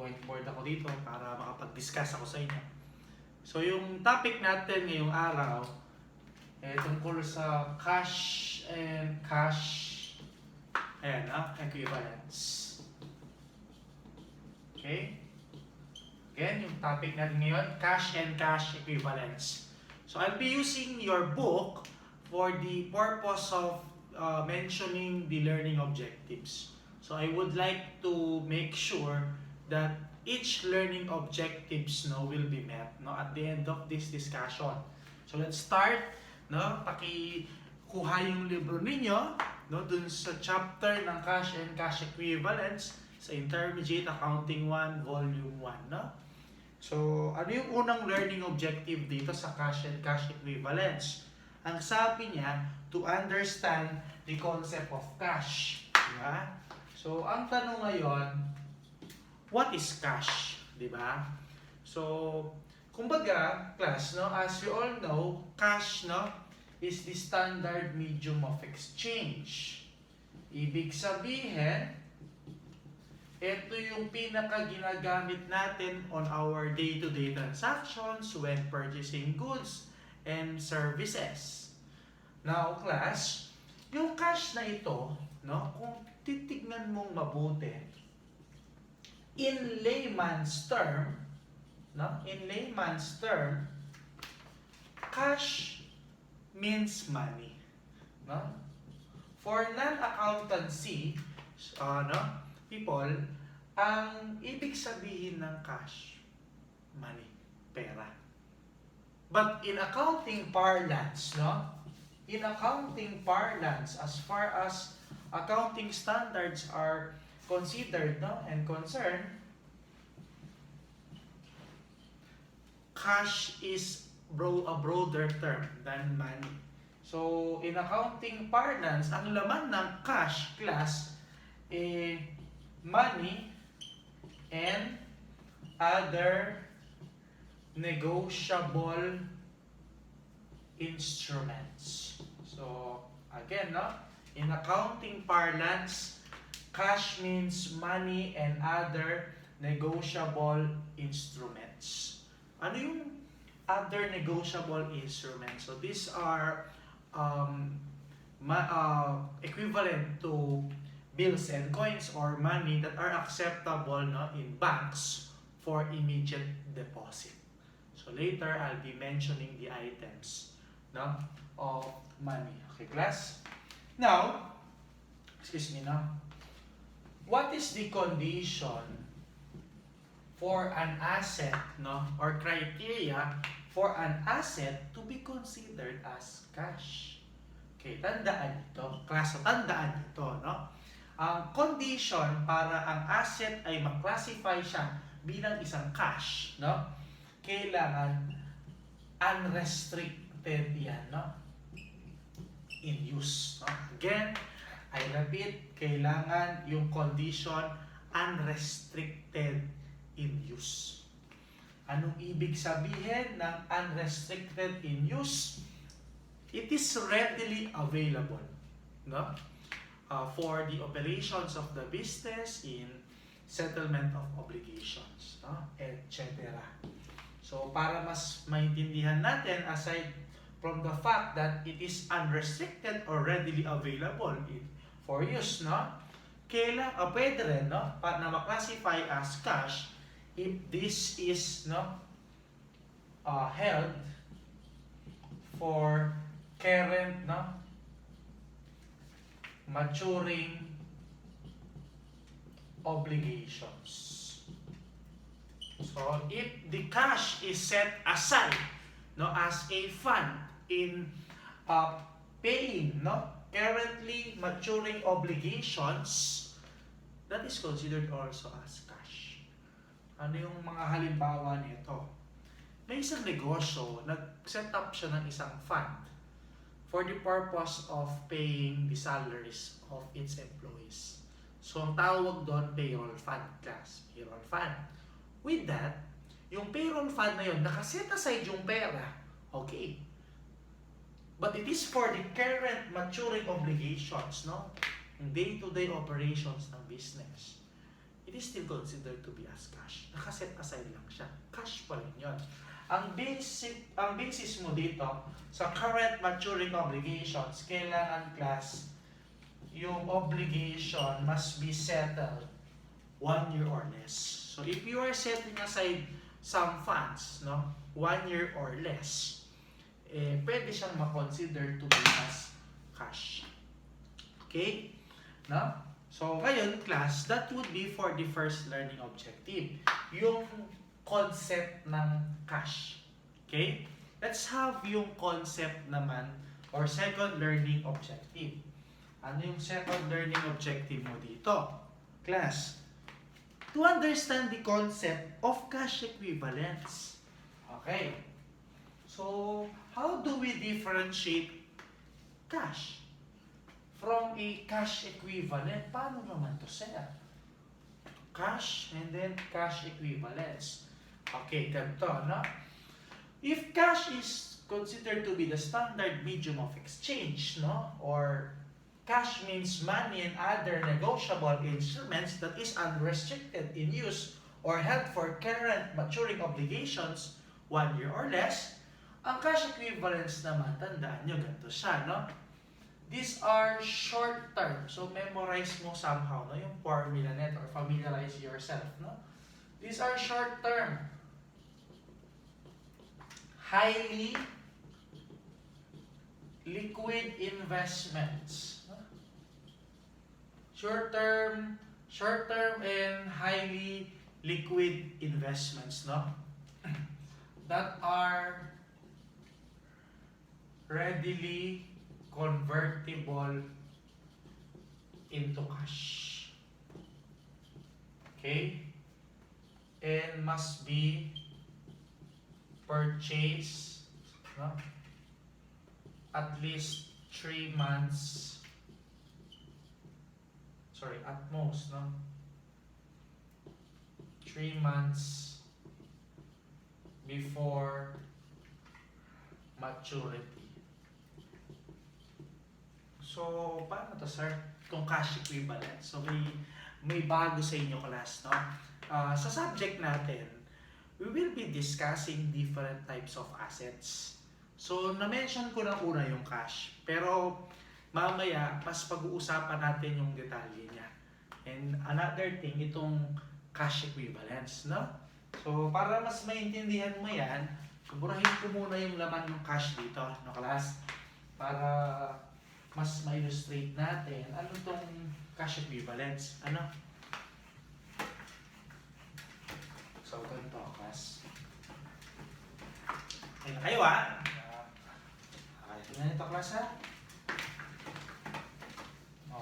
whiteboard ako dito para makapag-discuss ako sa inyo. So yung topic natin ngayong araw tungkol sa cash and cash equivalence. Okay? Again, yung topic natin ngayon, cash and cash equivalence. So I'll be using your book for the purpose of mentioning the learning objectives. So I would like to make sure that each learning objectives will be met at the end of this discussion. So let's start. Pakikuha yung libro ninyo dun sa chapter ng cash and cash equivalence sa Intermediate Accounting 1 Volume 1. So ano yung unang learning objective dito sa cash and cash equivalence? Ang sabi niya, to understand the concept of cash. Diba? So ang tanong ngayon, what is cash? Diba? So kumbaga, class, as you all know, cash is the standard medium of exchange. Ibig sabihin, ito yung pinaka-ginagamit natin on our day-to-day transactions when purchasing goods and services. Now, class, yung cash na ito, kung titignan mong mabuti, in layman's term, cash means money. For non-accountancy people, ang ibig sabihin ng cash, money, pera. But in accounting parlance, as far as accounting standards are considered and concerned, cash is a broader term than money. So, in accounting parlance, ang laman ng cash class money and other negotiable instruments. So, again, in accounting parlance, cash means money and other negotiable instruments. Ano yung other negotiable instruments? So these are equivalent to bills and coins or money that are acceptable in banks for immediate deposit. So later I'll be mentioning the items of money. Okay, class? Now, what is the condition for an asset or criteria for an asset to be considered as cash? Okay, tandaan ito. Klase, tandaan ito. Ang condition para ang asset ay maklasify siya bilang isang cash, kailangan unrestricted yan, in use. Again, I repeat, kailangan yung condition unrestricted in use. Anong ibig sabihin ng unrestricted in use? It is readily available for the operations of the business in settlement of obligations, etc. So para mas maintindihan natin, aside from the fact that it is unrestricted or readily available for use, pwede rin na maklasify as cash if this is held for current maturing obligations. So if the cash is set aside as a fund in paying currently maturing obligations, that is considered also as cash. Ano yung mga halimbawa nito? May isang negosyo, nag-set up siya ng isang fund for the purpose of paying the salaries of its employees. So ang tawag doon, payroll fund class. Payroll fund. With that, yung payroll fund na yun, nakaset aside yung pera. Okay. But it is for the current maturing obligations, yung day-to-day operations ng business. It it is still considered to be as cash. Nakaset aside lang siya. Cash pa rin yun. Ang basis mo dito, sa current maturing obligations, kailangan class, yung obligation must be settled 1 year or less. So if you are setting aside some funds, no, 1 year or less, pwede siyang ma-consider to be as cash. Okay? No? So, ngayon, class, that would be for the first learning objective. Yung concept ng cash. Okay? Let's have yung concept naman or second learning objective. Ano yung second learning objective mo dito? Class, to understand the concept of cash equivalence. Okay. So, how do we differentiate cash from a cash equivalent? Paano naman to, sir? Cash and then cash equivalence. Okay, ganito, no? If cash is considered to be the standard medium of exchange, no? Or cash means money and other negotiable instruments that is unrestricted in use or held for current maturing obligations 1 year or less. Ang cash equivalence naman, tandaan nyo, ganito siya, no? These are short term. So, memorize mo somehow, no? Yung formula net or familiarize yourself, no? These are short term. Highly liquid investments. No? Short term and highly liquid investments, no? That are readily convertible into cash. Okay? And must be purchased, no? At least 3 months, at most, no? 3 months before maturity. So, paano to, sir? Kung cash equivalent. So, may bago sa inyo class, no? Sa subject natin, we will be discussing different types of assets. So, na-mention ko na una yung cash. Pero, mamaya, mas pag-uusapan natin yung detalye niya. And another thing, itong cash equivalence, no? So, para mas maintindihan mo yan, burahin ko muna yung laman ng cash dito, no, class? Para mas ma-illustrate natin ano tong cash equivalence. Ano? So, ganito, class. Okay na kayo, ha? Okay, tingnan ito, class, ha?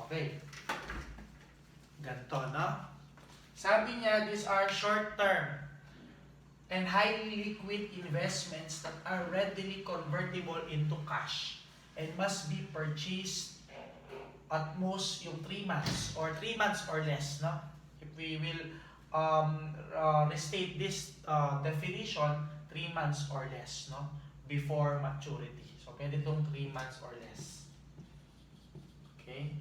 Okay. Ganito, no? Sabi niya, these are short-term and highly liquid investments that are readily convertible into cash and must be purchased at most yung 3 months or 3 months or less, no? If we will restate this definition, 3 months or less, no? Before maturity. So, pwede itong 3 months or less. Okay?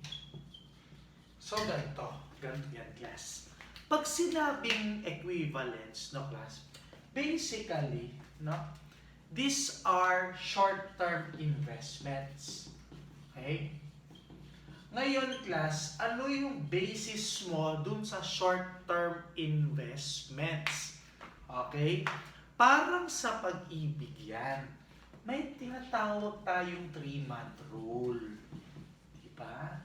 So, ganito yan, class. Pag sinabing equivalence, no, class, basically, no, these are short-term investments. Okay? Ngayon, class, ano yung basis mo dun sa short-term investments? Okay? Parang sa pag-ibig yan. May tinatawag tayong 3-month rule. Diba?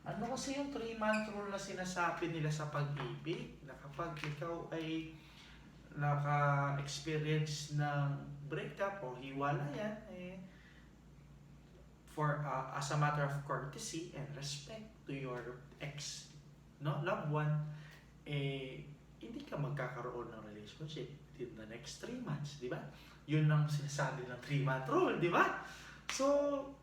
Ano kasi yung 3-month rule na sinasabi nila sa pag-ibig? Na kapag ikaw ay naka-experience ng breakup o hiwalayan, as a matter of courtesy and respect to your ex, no, loved one, hindi ka magkakaroon ng relationship in the next 3 months, di ba? Yun ang sinasabi ng 3-month rule, di ba? So,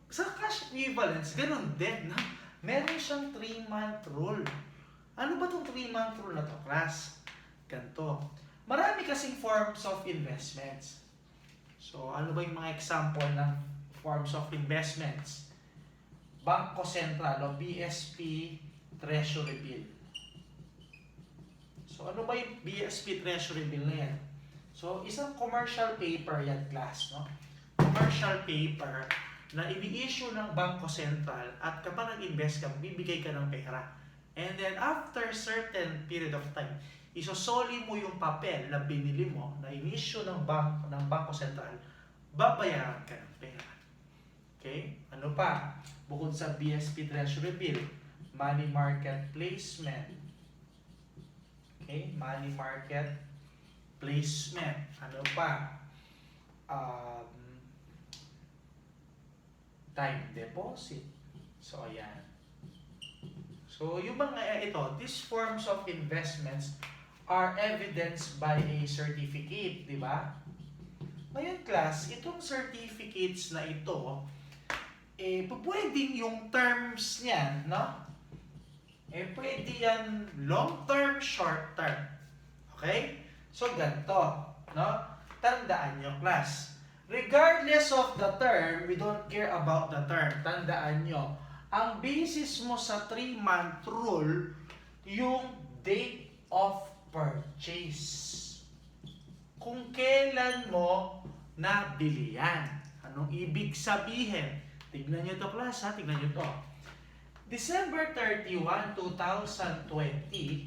sa cash equivalence, ganun din, no? Meron siyang 3-month rule. Ano ba itong 3-month rule na to, class? Ganito. Marami kasing forms of investments. So, ano ba yung mga example ng forms of investments? Bangko Sentral o BSP Treasury Bill. So, ano ba yung BSP Treasury Bill na yan? So, isang commercial paper yan, class, no? Commercial paper na ini-issue ng Bangko Sentral at kapag nag-invest ka, bibigay ka ng pera. And then, after certain period of time, isosoli mo yung papel na binili mo, na in-issue ng Bangko Sentral, babayaran ka ng pera. Okay? Ano pa? Bukod sa BSP Treasury Bill, money market placement. Okay? Money market placement. Ano pa? Time deposit. So, ayan. So, yung mga these forms of investments are evidenced by a certificate, di ba? Ngayon, class, itong certificates na ito, pwedeng yung terms niyan, no? Pwede yan long term, short term. Okay? So, ganito, no? Tandaan nyo, class. Regardless of the term, we don't care about the term. Tandaan nyo, ang basis mo sa 3-month rule, yung date of purchase. Kung kailan mo nabili yan. Anong ibig sabihin? Tignan nyo to, class, ha? Tignan nyo to. December 31, 2020,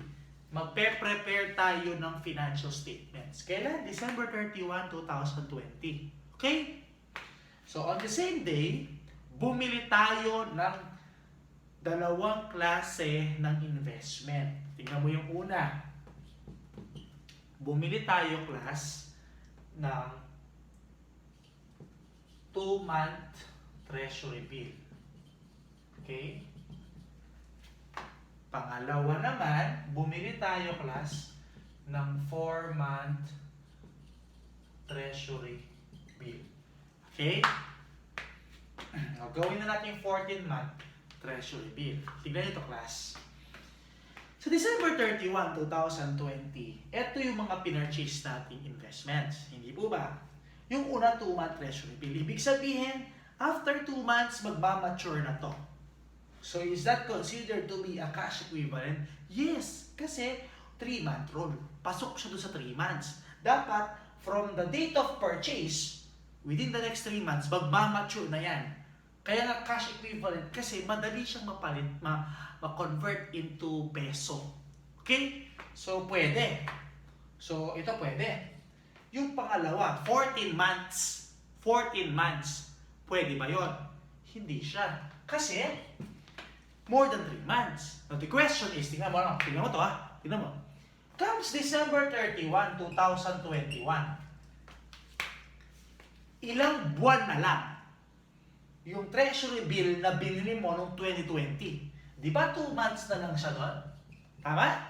magpe-prepare tayo ng financial statements. Kailan? December 31, 2020. Okay? So, on the same day, bumili tayo ng dalawang klase ng investment. Tingnan mo yung una. Bumili tayo, class, ng 2-month treasury bill. Okay? Pangalawa naman, bumili tayo, class, ng 4-month treasury bill. Okay? Gawin na natin yung 14-month treasury bill. Tignan nyo ito, class. So, December 31, 2020, ito yung mga pinurchase nating investments. Hindi po ba? Yung una, 2-month treasury bill. Ibig sabihin, after 2 months, magmamature na to. So, is that considered to be a cash equivalent? Yes, kasi 3-month rule. Pasok siya doon sa 3 months. Dapat, from the date of purchase, within the next 3 months, magmamature na yan. Kaya nga cash equivalent kasi madali siyang mapalit, ma-convert into peso. Okay? So, pwede. So, ito pwede. Yung pangalawa, 14 months. 14 months. Pwede ba yun? Hindi siya. Kasi, more than 3 months. Now, the question is, tingnan mo to, ha? Tingnan mo. Comes December 31, 2021. Ilang buwan na lang yung treasury bill na binili mo noong 2020. Di ba 2 months na lang siya doon? Tama?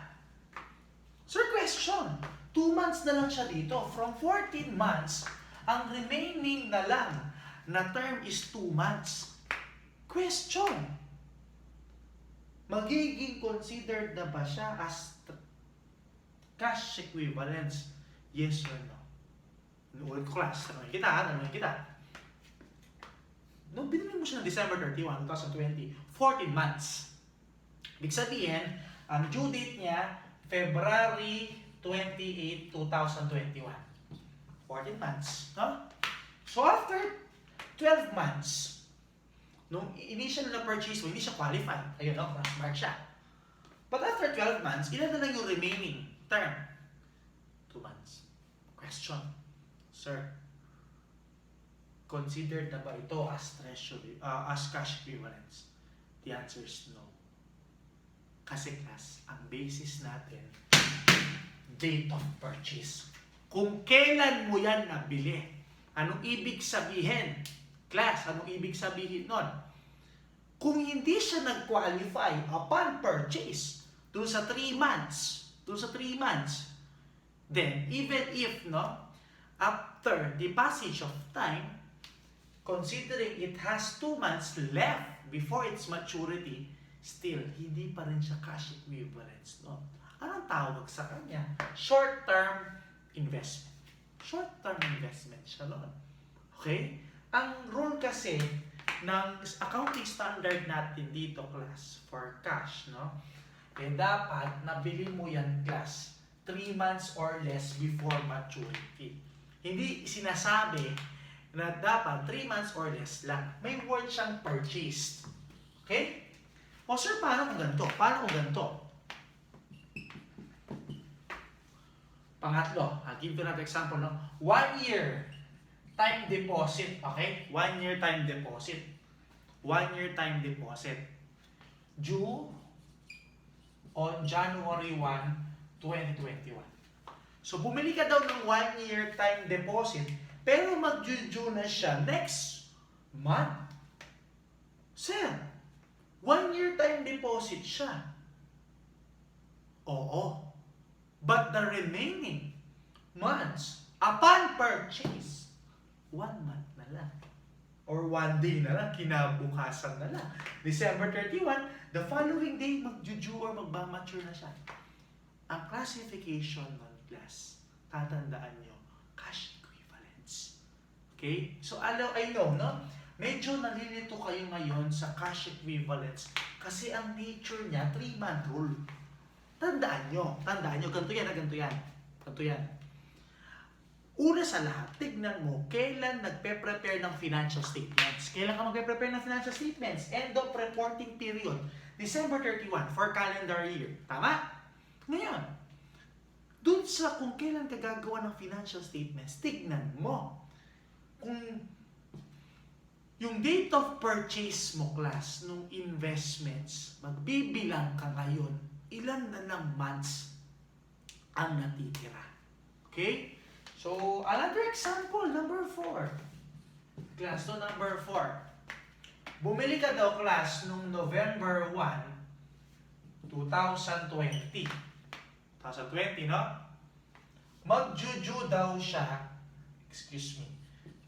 Sir, question. 2 months na lang siya dito. From 14 months, ang remaining na lang na term is 2 months. Question. Magiging considered na ba siya as cash equivalents? Yes or no? Ulit ko, class. Tanongin kita. Nung binili mo siya ng December 31, 2020, 14 months. Ibig sabihin, ang due date niya, February 28, 2021. 14 months. No? So after 12 months, nung initial na purchase mo, hindi siya qualified. Ayun, no? Mark siya. But after 12 months, ilan na lang yung remaining term? 2 months. Question. Sir, considered na ba ito as treasury, as cash equivalents? The answer is no. Kasi, class, ang basis natin, date of purchase. Kung kailan mo yan nabili, anong ibig sabihin? Class, anong ibig sabihin nun? Kung hindi siya nag-qualify upon purchase, dun sa 3 months, then, even if, no, after the passage of time, considering it has 2 months left before its maturity, still, hindi pa rin siya cash equivalents. No? Anong tawag sa kanya? Short-term investment. Short-term investment siya noon. Okay? Ang rule kasi ng accounting standard natin dito, class, for cash, no? Dapat nabili mo yan, class, 3 months or less before maturity. Hindi sinasabi na dapat 3 months or less lang. May word siyang purchased. Okay? O sir, paano kung ganito? Paano kung ganito? Pangatlo, I'll give you another example. No? 1 year time deposit. Okay? 1 year time deposit. 1 year time deposit. Due on January 1, 2021. So, bumili ka daw ng 1 year time deposit, pero mag-due na siya next month. Sir, 1 year time deposit siya. Oo. But the remaining months, upon purchase, 1 month na lang. Or 1 day na lang, kinabukasan na lang. December 31, the following day, mag-due or magmamature na siya. Ang classification ng class, tatandaan nyo, cash equivalents. Okay? So, I know, no? Medyo nalilito kayo ngayon sa cash equivalents kasi ang nature niya, 3-month rule. Tandaan nyo, ganito yan, ganito yan. Ganito yan. Una sa lahat, tignan mo, kailan nagpe-prepare ng financial statements. Kailan ka magpe-prepare ng financial statements? End of reporting period. December 31 for calendar year. Tama? Ngayon, dun sa kung kailan ka gagawa ng financial statements, tignan mo. Kung yung date of purchase mo, class, nung investments, magbibilang ka ngayon, ilan na lang months ang natitira. Okay? So, another example, number 4. Class, to number 4. Bumili ka daw, class, nung November 1, 2020. 2020, no? Mag-due daw siya, excuse me,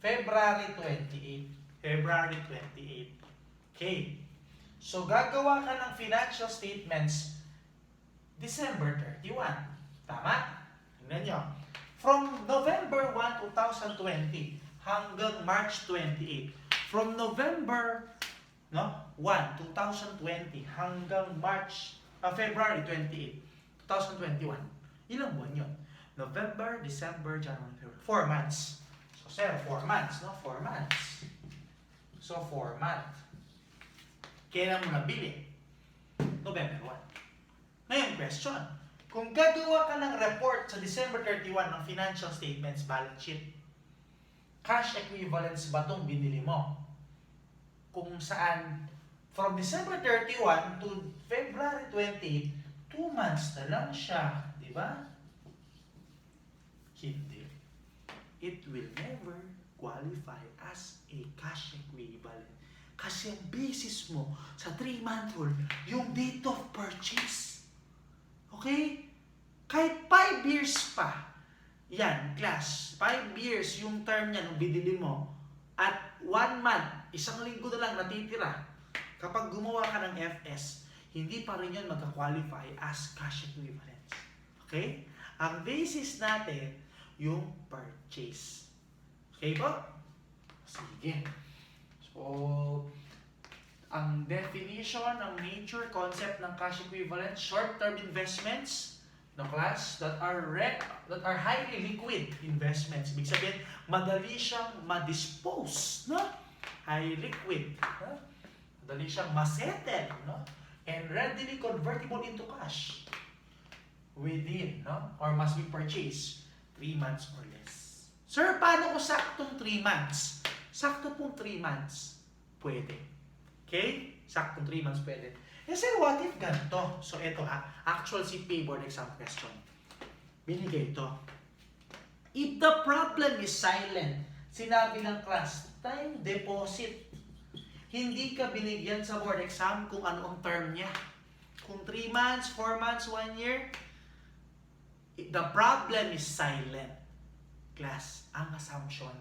February 28. February 28. Okay. So, gagawa ka ng financial statements December 31. Tama? Tingnan nyo. From November 1, 2020 hanggang March 28. From November 1, 2020 hanggang February 28, 2021. Ilang buwan yun? November, December, January, February. 4 months. So, sir, 4 months, no? 4 months. So, 4 months. Kailan mo nabili? November 1. Ngayon, question. Kung gagawa ka ng report sa December 31 ng financial statements, balance sheet, cash equivalents ba itong binili mo? Kung saan, from December 31 to February 28, 2 months na lang siya. Di ba? Hindi. It will never qualify as a cash equivalent. Kasi ang basis mo sa 3-month rule, yung date of purchase. Okay? Kahit 5 years pa, yan, class, 5 years yung term niya nung binili mo, at 1 month, 1 linggo na lang natitira, kapag gumawa ka ng FS, hindi pa rin yun magka-qualify as cash equivalents. Okay? Ang basis natin, yung purchase. Okay po? Sige. So, ang definition, ang nature, concept ng cash equivalent, short-term investments, no class, that are highly liquid investments. Ibig sabihin, madali siyang ma-dispose, no? Highly liquid, no? Madali siyang ma-settle, no? And readily convertible into cash within, no? Or must be purchased 3 months or less. Sir, paano ko saktong 3 months? Sakto pong 3 months. Pwede. Okay? Saktong 3 months pwede. Eh sir, what if ganito? So eto actual CPA board exam question. Binigay ito. If the problem is silent, sinabi ng class, time deposit. Hindi ka binigyan sa board exam kung ano ang term niya. Kung 3 months, 4 months, 1 year, the problem is silent. Class, ang assumption,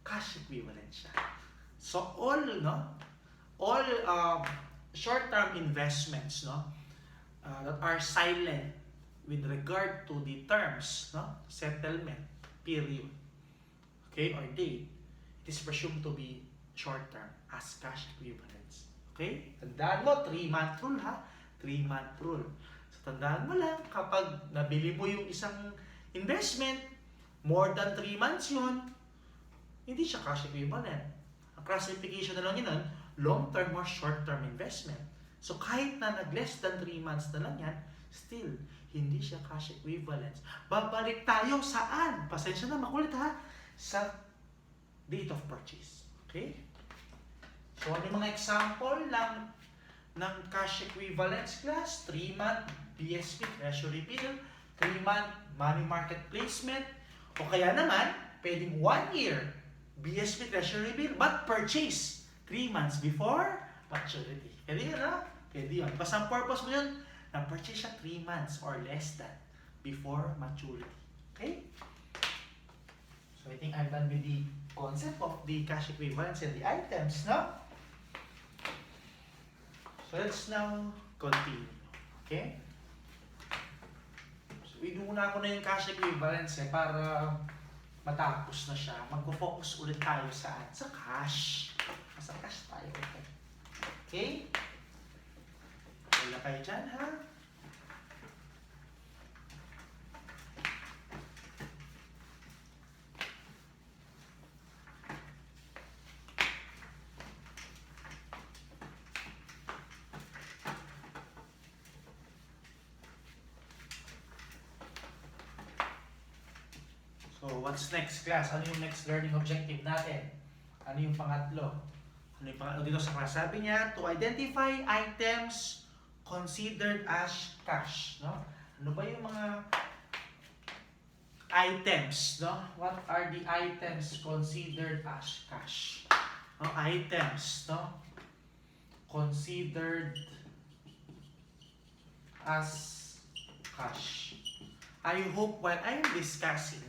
cash equivalent siya. So all short-term investments, that are silent with regard to the terms, settlement period, okay, or date, it is presumed to be short-term as cash equivalents. Okay? Tandaan mo, 3-month rule ha? 3-month rule. So, tandaan mo lang, kapag nabili mo yung isang investment, more than 3 months yun, hindi siya cash equivalent. Ang classification na lang yun, long-term or short-term investment. So, kahit na nag-less than 3 months na lang yan, still, hindi siya cash equivalent. Babalik tayo saan? Pasensya na, makulit ha? Sa date of purchase. Okay? So, ano yung mga example ng cash equivalence class? 3-month BSP Treasury Bill, 3-month money market placement, o kaya naman, pwedeng 1 year BSP Treasury Bill, but purchase 3 months before maturity. Pwede yun, ha? Pwede yun. Basta ang purpose mo yun, na-purchase siya 3 months or less than before maturity. Okay? So, I think I'm done with the concept of the cash equivalence and the items, no? So, let's now continue. Okay? So, inuna ko na yung cash equivalence para matapos na siya. Magpo-focus ulit tayo saan? Sa cash. Sa cash tayo. Okay? Wala kayo dyan, ha? So, what's next, class? Ano yung next learning objective natin? Ano yung pangatlo? Ano yung pangatlo dito sa class? Sabi niya, to identify items considered as cash, no? Ano ba yung mga items, no? What are the items considered as cash? No? Items, no? Considered as cash. I hope while I'm discussing,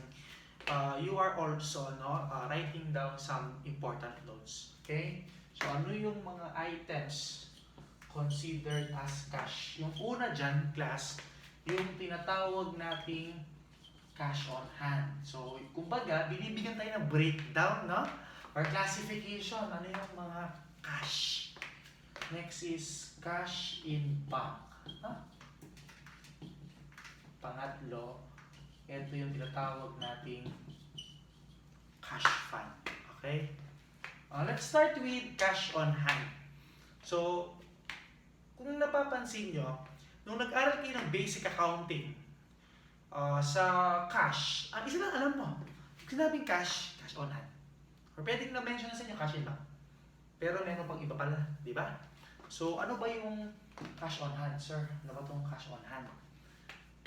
you are also writing down some important notes. Okay? So, ano yung mga items considered as cash? Yung una dyan, class, yung tinatawag nating cash on hand. So, kumbaga, binibigyan tayo ng breakdown, no? Or classification. Ano yung mga cash? Next is cash in bank. Huh? Pangatlo, ito yung tinatawag nating cash fund. Okay? Let's start with cash on hand. So, kung napapansin nyo, nung nag-aral kayo ng basic accounting sa cash, ang isa lang alam mo, sinabing cash, cash on hand. Or pwedeng na-mention na sa inyo, cash in bank. Pero meron pang iba pala, di ba? So, ano ba yung cash on hand, sir? Ano ba itong cash on hand?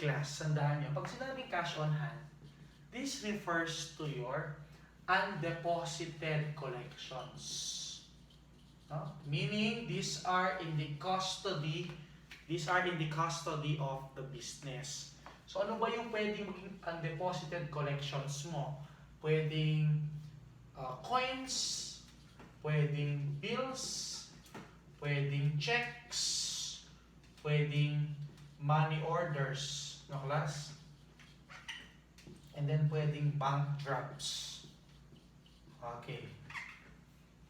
Class, sandaan nyo. Pag sinabing cash on hand, this refers to your undeposited collections. No? Meaning, these are in the custody of the business. So, ano ba yung pwedeng maging undeposited collections mo? Pwedeng coins, pwedeng bills, pwedeng checks, pwedeng money orders, no class? And then pwedeng bank drafts. Okay.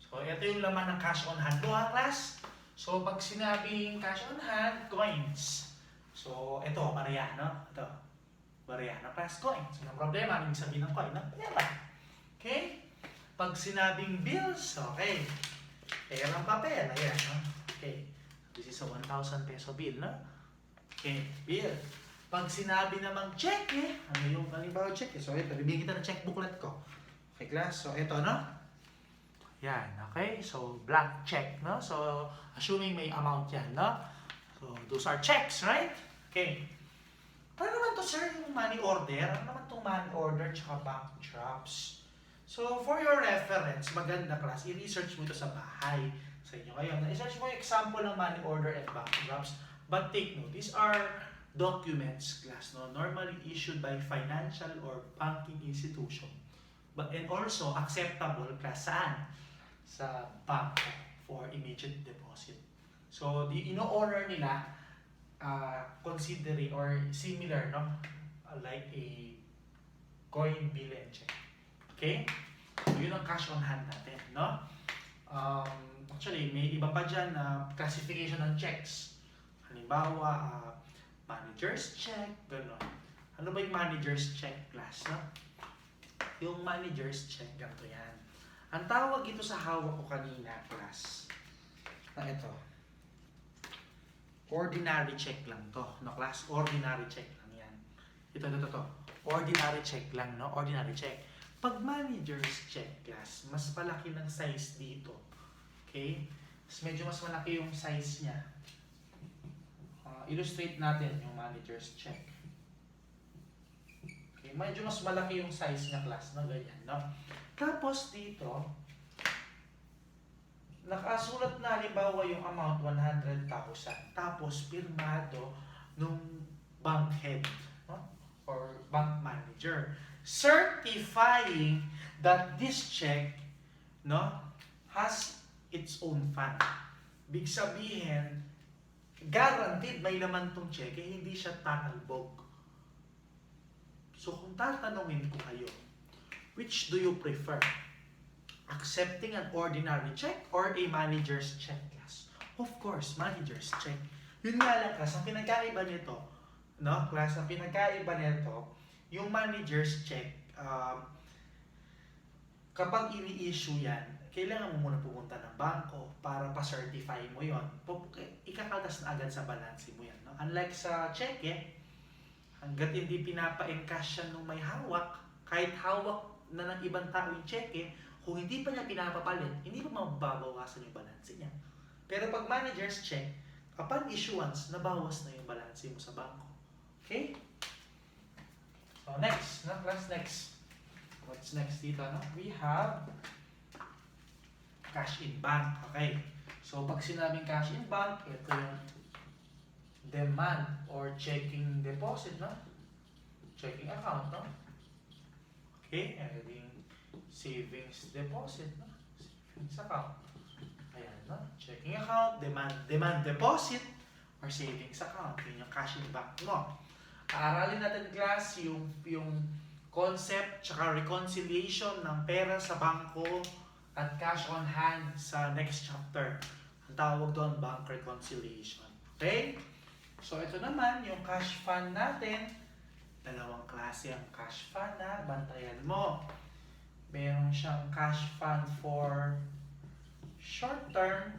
So, ito yung laman ng cash on hand mo, ha, class? So, pag sinabing cash on hand, coins. So, ito, barya, no? Ito. Barya, no, class? Coins. Walang problema. Ano yung sabihin ng coin, no? Pera. Okay? Pag sinabing bills, okay. Perang papel, ayan, no? Okay. This is a 1,000 peso bill, no? Okay, bill. Pag sinabi namang check, ano yung halimbawa check? So, ito, bibigyan kita ng check booklet ko. Okay, class? So, ito, no? Yan, okay? So, blank check, no? So, assuming may amount yan, no? So, those are checks, right? Okay. Paano naman to, sir, yung money order? Ano naman itong money order tsaka bank drafts? So, for your reference, maganda class, i-research mo ito sa bahay sa inyo. Ngayon, i-search mo yung example ng money order and bank drafts. But take note, these are documents, class, no? Normally issued by financial or banking institution. But, and also, acceptable, class, saan? Sa bank for immediate deposit. So, the ino-honor nila, considering or similar, no? Like a coin, bill, and check. Okay? So, yun ang cash on hand natin, no? Actually, may iba pa dyan na classification ng checks. Halimbawa, manager's check, gano'n. Ano ba yung manager's check, class, no? Yung manager's check, ganito yan. Ang tawag ito sa hawak ko kanina, class, na ito. Ordinary check lang to, no, class? Ordinary check lang yan. Ito. Ordinary check lang, no? Ordinary check. Pag manager's check, class, mas malaki ng size dito. Okay? Medyo mas malaki yung size niya. Illustrate natin yung manager's check. Okay, medyo mas malaki yung size niya, class, no? Ganyan, no? Tapos dito, nakasulat na halimbawa yung amount 100,000. Tapos pirmado nung bank head, no? Or bank manager, certifying that this check, no, has its own fund. Big sabihin, guaranteed may laman tong check, hindi siya tatalbog. So kung tatanungin ko kayo, which do you prefer? Accepting an ordinary check or a manager's check, class? Of course, manager's check. Yun nga lang, class, ang pinagkaiba nito, no, class, ang pinagkaiba nito, yung manager's check, kapag ini-issue yan, kailangan mo muna pumunta ng bangko para pa-certify mo yon. Ikakaltas na agad sa balance mo yan, no? Unlike sa cheque, hanggat hindi pinapa-encash yan nung may hawak, kahit hawak na ng ibang tao yung cheque, kung hindi pa niya pinapapalit, hindi pa mababawasan yung balance niya. Pero pag manager's check, upon issuance, nabawas na yung balance mo sa bangko. Okay? So next, no? Class, next. What's next dito, no? We have cash in bank. Okay. So pag sinabing cash in bank, ito yung demand or checking deposit, no? Checking account, no? Okay, and yung savings deposit, no? Savings account. Ayan, no? Checking account, demand deposit, or savings account. Yun yung cash in bank, no? Aralin natin, class, yung concept tsaka reconciliation ng pera sa bangko at cash on hand sa next chapter. Ang tawag doon, bank reconciliation. Okay? So, ito naman, yung cash fund natin. Dalawang klase ang cash fund, na bantayan mo. Meron siyang cash fund for short-term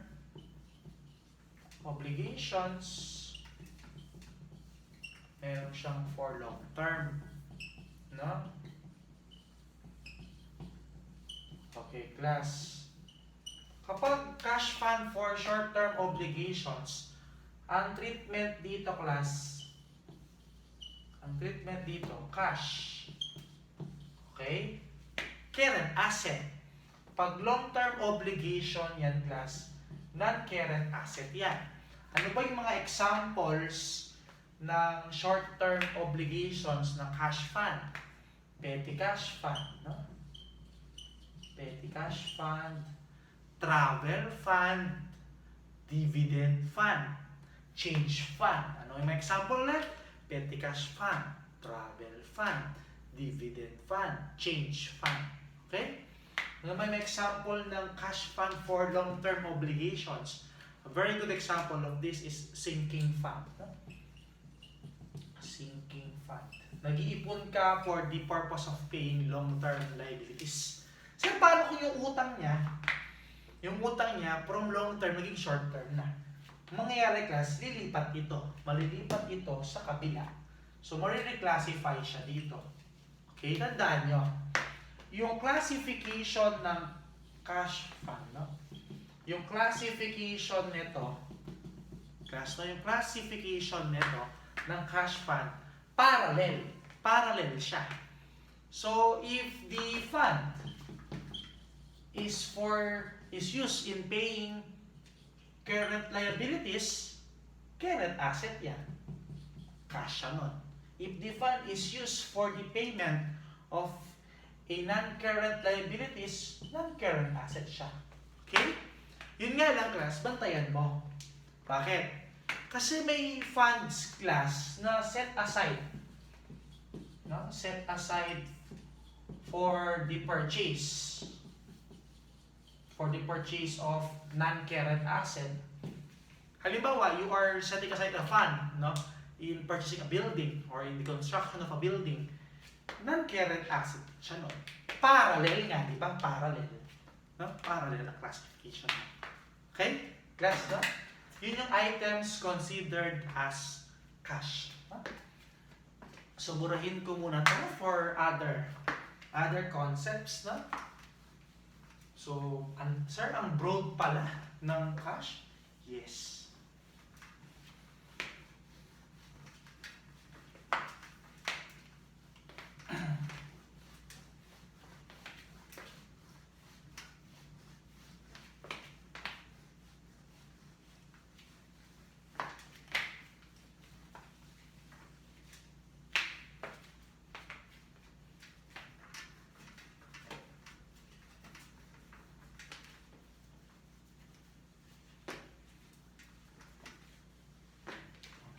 obligations. Meron siyang for long-term. No? Okay, class. Kapag cash fund for short-term obligations, ang treatment dito, class, ang treatment dito, cash. Okay? Current asset. Pag long-term obligation yan, class, non-current asset yan. Ano ba yung mga examples ng short-term obligations ng cash fund? Petty cash fund, no? Petty cash fund, travel fund, dividend fund, change fund. Ano yung mga example na? Petty cash fund, travel fund, dividend fund, change fund. Okay? Ano may example ng cash fund for long-term obligations? A very good example of this is sinking fund. No? Sinking fund. Nag-iipon ka for the purpose of paying long-term liabilities. So, paano kung yung utang niya from long-term naging short-term na? Mangyayari, class, malilipat ito sa kabila. So, marireclassify siya dito. Okay, tandaan nyo. Yung classification ng cash fund, no? Yung classification nito, class, no? Yung classification nito ng cash fund, parallel siya. So, if the fund is used in paying current liabilities, current asset yan. Cash siya nun. If the fund is used for the payment of a non-current liabilities, non-current asset siya. Okay? Yun nga lang, class, bantayan mo. Bakit? Kasi may funds, class, na set aside. No? Set aside for the purchase. For the purchase of non-current asset. Halimbawa, you are setting aside a fund, no? in purchasing a building or in the construction of a building, non-current asset siya, no? Parallel nga, di ba? Parallel. No? Parallel ang classification. Okay? Class, no? Yun yung items considered as cash. No? So, burahin ko muna to for other concepts, no? So, sir, ang broad pala ng cash? Yes.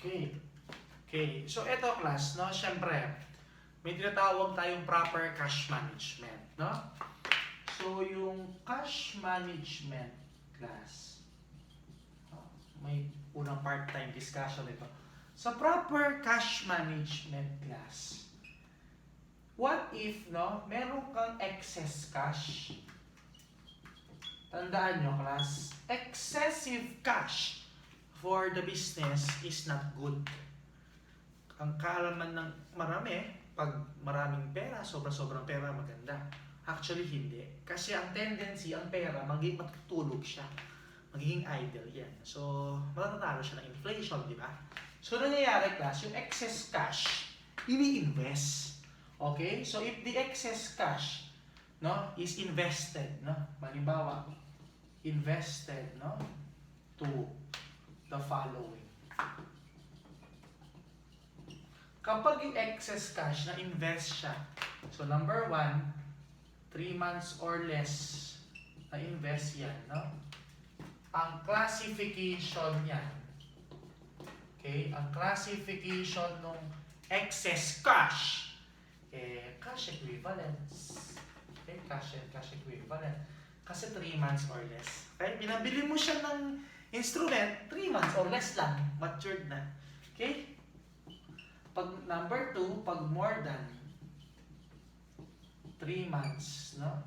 Okay. Okay. So, ito class, no? Siyempre, may tinatawag tayong proper cash management, no? So, yung cash management class, may unang part-time discussion ito. Sa proper cash management class, what if, no, meron kang excess cash? Tandaan nyo, class, excessive cash for the business is not good. Ang kaalaman ng marami, pag maraming pera, sobrang pera, maganda. Actually, hindi. Kasi ang tendency, ang pera, matutulog siya. Magiging idle yan. So, matatalo siya ng inflation, di ba? So, nangyayari, class, yung excess cash, ini-invest. Okay? So, if the excess cash, no, is invested, no, halimbawa, invested, no, to the following. Kapag yung excess cash na invest siya, so number 1, 3 months or less na invest yan, no? Ang classification niyan, okay, ang classification ng excess cash, cash equivalents. Okay, cash equivalent. Kasi 3 months or less. Okay, pinabili mo siya ng instrument, 3 months or less lang, matured na. Okay? Pag number 2, pag more than 3 months, no?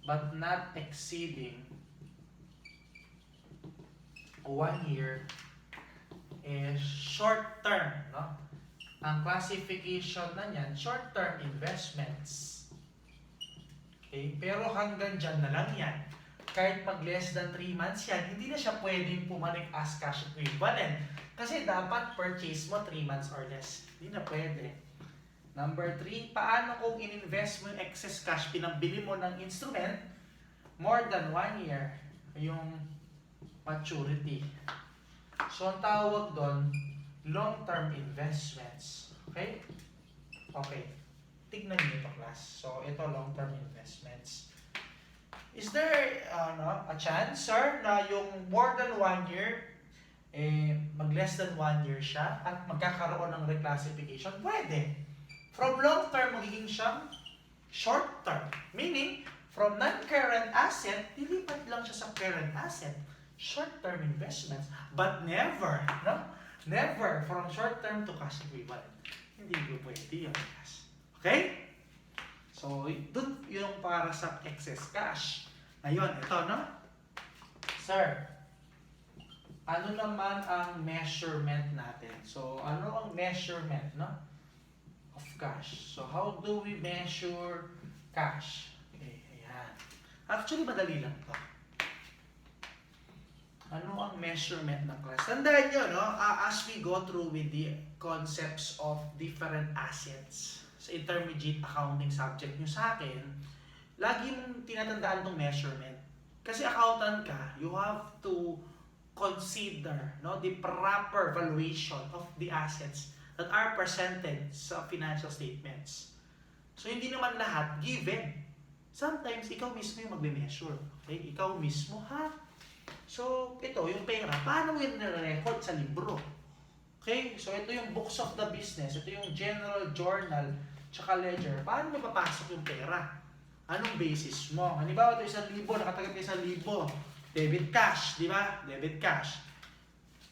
But not exceeding 1 year, is short term, no? Ang classification na niyan, short term investments. Okay? Pero hanggang dyan na lang yan. Kahit pag less than 3 months yan, hindi na siya pwedeng pumalik as cash equivalent. Kasi dapat purchase mo 3 months or less. Hindi na pwede. Number 3, paano kung in-invest mo yung excess cash, pinambili mo ng instrument, more than 1 year, yung maturity. So, ang tawag doon, long-term investments. Okay? Okay. Tignan niyo ito, class. So, ito long-term investments. Is there a chance, sir, na yung more than 1 year, mag less than 1 year siya at magkakaroon ng reclassification? Pwede. From long-term, magiging siyang short-term. Meaning, from non-current asset, dilipat lang siya sa current asset. Short-term investments. But never, no? Never from short-term to cash equivalent. Hindi ko pwede yun, class. Okay? So, dun yung para sa excess cash. Ngayon, ito, no? Sir, ano naman ang measurement natin? So, ano ang measurement, no? Of cash. So, how do we measure cash? Okay, ayan. Actually, madali lang to. Ano ang measurement ng class? Tandaan nyo, no? As we go through with the concepts of different assets sa intermediate accounting subject nyo sa akin, lagi mong tinatandaan tong measurement. Kasi accountant ka, you have to consider, no, the proper valuation of the assets that are presented sa financial statements. So, hindi naman lahat given. Sometimes, ikaw mismo yung magme-measure. Okay? Ikaw mismo, ha? So, ito, yung pera, paano mo yun nare-record sa libro? Okay? So, ito yung books of the business, ito yung general journal, tsaka ledger. Paano mo papasok yung pera? Anong basis mo? Halimbawa, ito 1,000, nakatagat 1,000. Debit cash, di ba? Debit cash.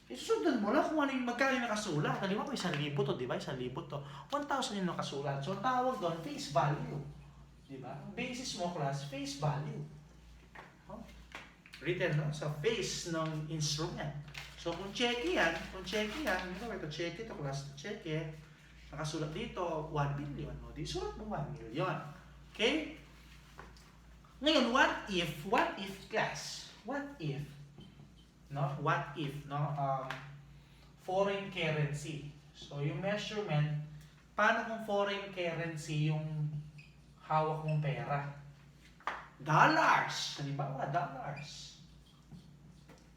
Isusundan mo lang kung ano yung magkano yung nakasulat. Halimbawa, 1,000 to, di ba? 1,000 to. 1,000 yung nakasulat. So, ang tawag doon, face value. Di ba? Ang basis mo, class, face value. Oh? Written, no? Sa face ng instrument. So, kung cheque yan, ito cheque to, class, cheque, nakasulat dito, 1 million. No? Di sulat mo 1 million. Okay? Ngayon, what if, class? What if, no? What if, no? Foreign currency. So, yung measurement, paano kung foreign currency yung hawak mong pera? Dollars. Halimbawa, dollars.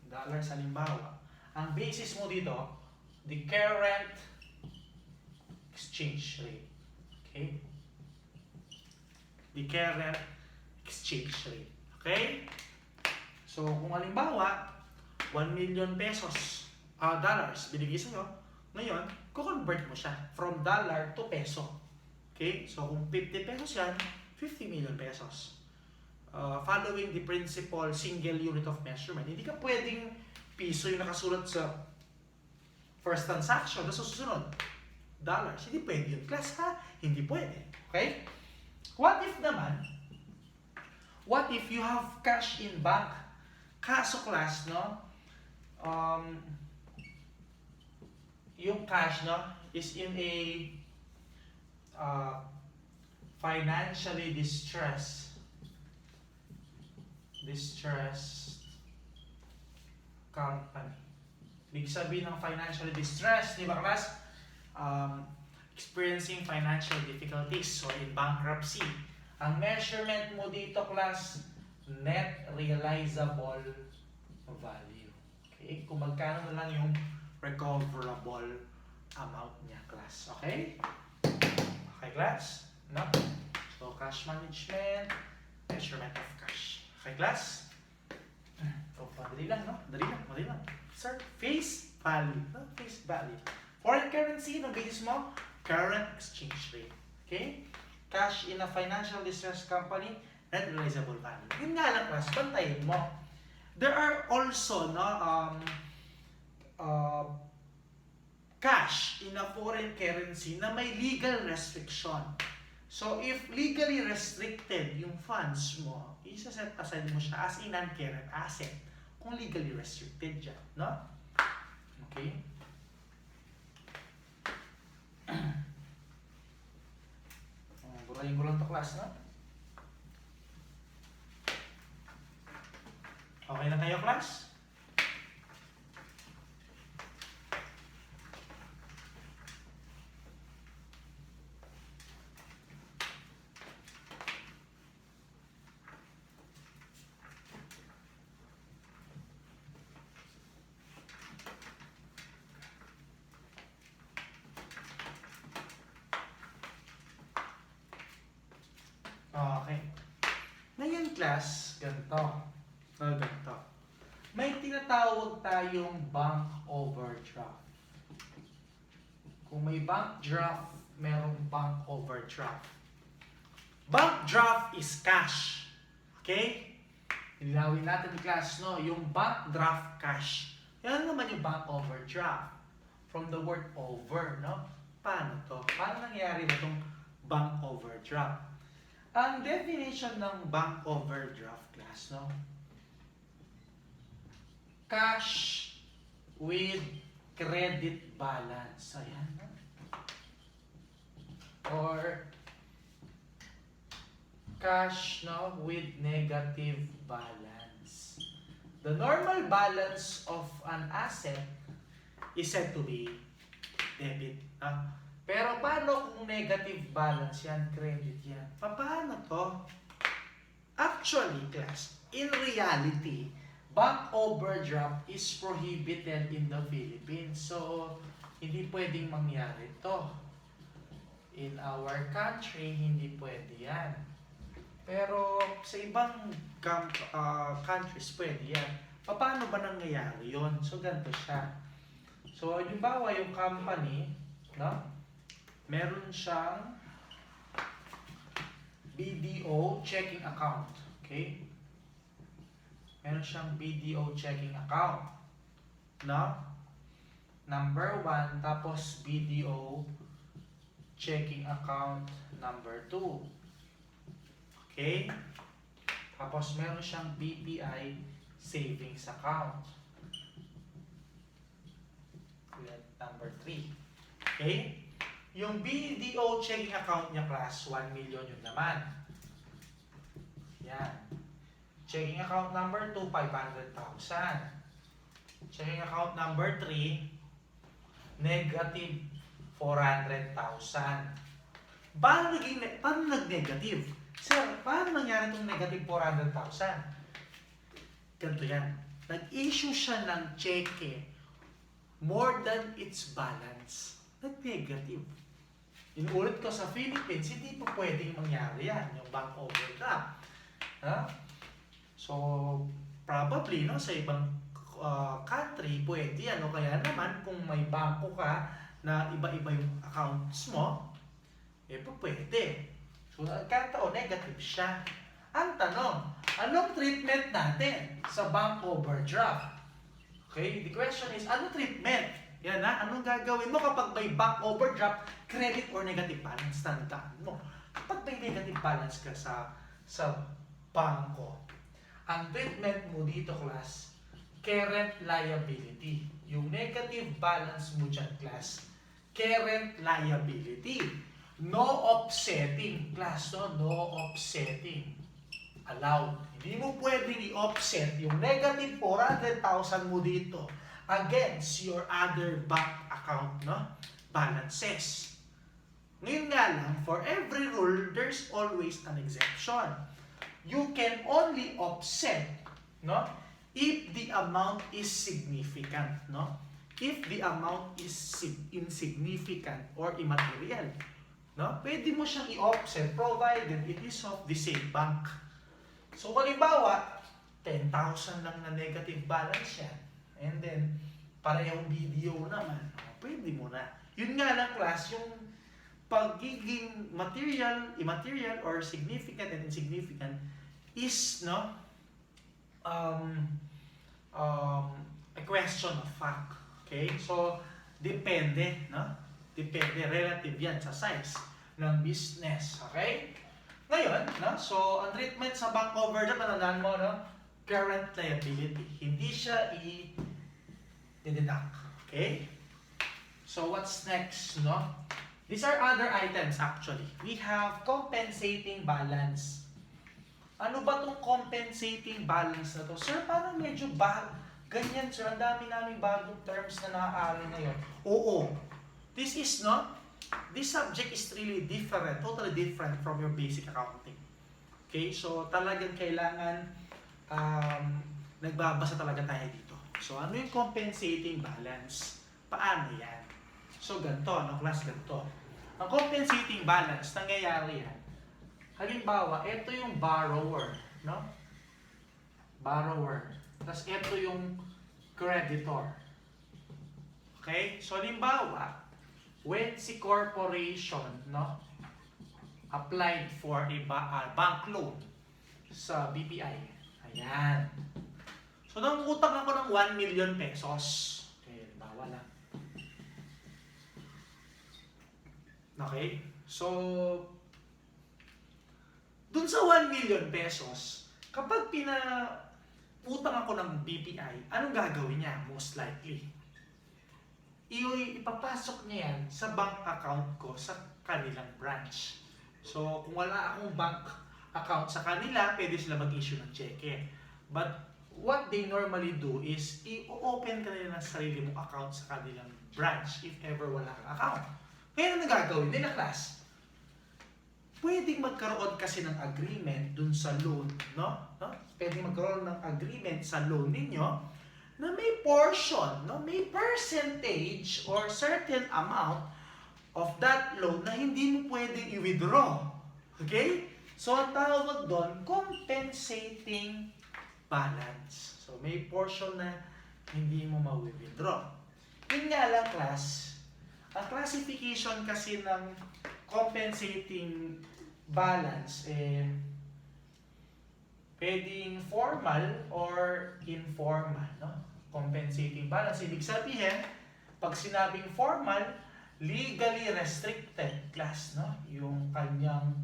Dollars, halimbawa. Ang basis mo dito, the current exchange rate. Okay? The current exchange rate. Okay? So, kung halimbawa, 1 million pesos, dollars, binigay sa'yo, ngayon, kukonvert mo siya from dollar to peso. Okay? So, kung 50 pesos yan, 50 million pesos. Following the principle, single unit of measurement. Hindi ka pwedeng piso yung nakasulat sa first transaction, tapos susunod, dollars. Hindi pwede yun. Class, ha? Hindi pwede. Okay? What if naman, what if you have cash in bank? Kaso, class, no? Yung cash, no, is in a financially distressed company. Ibig sabihin ng financially distressed, di ba, class? Experiencing financial difficulties, so in bankruptcy. Ang measurement mo dito, class, net realizable value. Okay? Kung magkano na lang yung recoverable amount niya, class. Okay? Okay, class? No? So, cash management, measurement of cash. Okay, class? So, madali lang, no? Madali lang. Sir, face value. No? Face value. Foreign currency, no basis mo? Current exchange rate. Okay? Cash in a financial distress company, net realizable value. Yun nga lang, class, bantayin mo. There are also, no, cash in a foreign currency na may legal restriction. So, if legally restricted yung funds mo, isa-set aside mo siya as a non-current asset kung legally restricted dyan, no? Okay? Burahin ko lang to, class, no? Okay na kayo, class? Okay. Ngayon, class, ganito. Ganito. May tinatawag tayong bank overdraft. Kung may bank draft, merong bank overdraft. Bank draft is cash. Okay? Ilawin natin, class, no? Yung bank draft cash. Yan naman yung bank overdraft. From the word over, no? Paano to? Paano nangyari na itong bank overdraft? Ang definition ng bank overdraft, class, no? Cash with credit balance. Ayan, no? Or cash, no, with negative balance. The normal balance of an asset is said to be debit. Pero paano kung negative balance yan, credit yan? Paano to? Actually, class, in reality, bank overdraft is prohibited in the Philippines. So, hindi pwedeng mangyari to. In our country, hindi pwede yan. Pero sa ibang countries, pwede yan. Paano ba nangyayari yun? So, ganito siya. So, halimbawa yung company, no? Meron siyang BDO checking account. Okay? Meron siyang BDO checking account. No? number 1, tapos BDO checking account number 2. Okay? Tapos meron siyang BPI savings account. Number 3. Okay? Yung BDO checking account niya, class, 1 million yun naman. Yan. Checking account number 2, 500,000. Checking account number 3, negative 400,000. Paano nag-negative? Sir, paano nangyari itong negative 400,000? Ganito yan. Nag-issue siya ng cheque more than its balance. Nag-negative. Inulit ko sa Philippines, hindi pa pwedeng mangyari yan, yung bank overdraft. So, probably, no, sa ibang country, pwede yan. O kaya naman, kung may bangko ka na iba-iba yung accounts mo, pwede. So, nagkataon, negative siya. Ang tanong, anong treatment natin sa bank overdraft? Okay, the question is, ano treatment? Yan na, anong gagawin mo kapag may bank overdraft, credit or negative balance? Tandaan mo. Kapag may negative balance ka sa bangko, ang treatment mo dito, class, current liability. Yung negative balance mo dyan, class, current liability. No offsetting, class, no offsetting. Allowed. Hindi mo pwedeng i-offset yung negative 400,000 mo dito against your other bank account, no, balances. Ngayon nga lang, for every rule, there's always an exception. You can only offset, no, if the amount is significant, no? If the amount is insignificant or immaterial, no? Pwede mo siyang i-offset provided it is of the same bank. So, halimbawa, 10,000 lang na negative balance yan. And then, parehong BDO naman. Pwede mo na. Yun nga lang, class, yung pagiging material, immaterial, or significant and insignificant is, no, a question of fact. Okay? So, depende, no? Depende, relative yan sa size ng business. Okay? Ngayon, no? So, ang treatment sa bank overdraft, matandaan mo, no? Current liability. Hindi siya i-deduct. Okay? So, what's next, no? These are other items, actually. We have compensating balance. Ano ba itong compensating balance na to? Sir, parang medyo ganyan, sir. Ang dami namin bagong terms na nakaaral ngayon. Oo. This is not, this subject is really different, totally different from your basic accounting. Okay? So, talagang kailangan nagbabasa talaga tayo dito. So, ano yung compensating balance? Paano yan? So, ganito, no? Class, ganito. Ang compensating balance, nangyayari yan. Halimbawa, ito yung borrower, no? Borrower. Tapos ito yung creditor. Okay? So, halimbawa, when si corporation, no, applied for a bank loan sa BPI. Ayan. So, nangutang ako ng 1 million pesos. Okay, halimbawa lang. Okay? So, dun sa 1 million pesos, kapag utang ako ng BPI, anong gagawin niya? Most likely, ipapasok niya yan sa bank account ko sa kanilang branch. So, kung wala akong bank account sa kanila, pwede sila mag-issue ng cheque. But, what they normally do is, i-open ka nila ng sarili mong account sa kanilang branch if ever wala kang account. Kaya ano gagawin nila, class? Pwedeng magkaroon kasi ng agreement dun sa loan, no? Pwedeng magkaroon ng agreement sa loan ninyo na may portion, no? May percentage or certain amount of that loan na hindi mo pwedeng i-withdraw. Okay? So, ang tawag doon, compensating balance. So, may portion na hindi mo ma-withdraw. Yun nga lang, class, ang classification kasi ng compensating balance, pwedeng formal or informal, no? Compensating balance, ibig sabihin, Pag sinabing formal, legally restricted class, no? Yung kanyang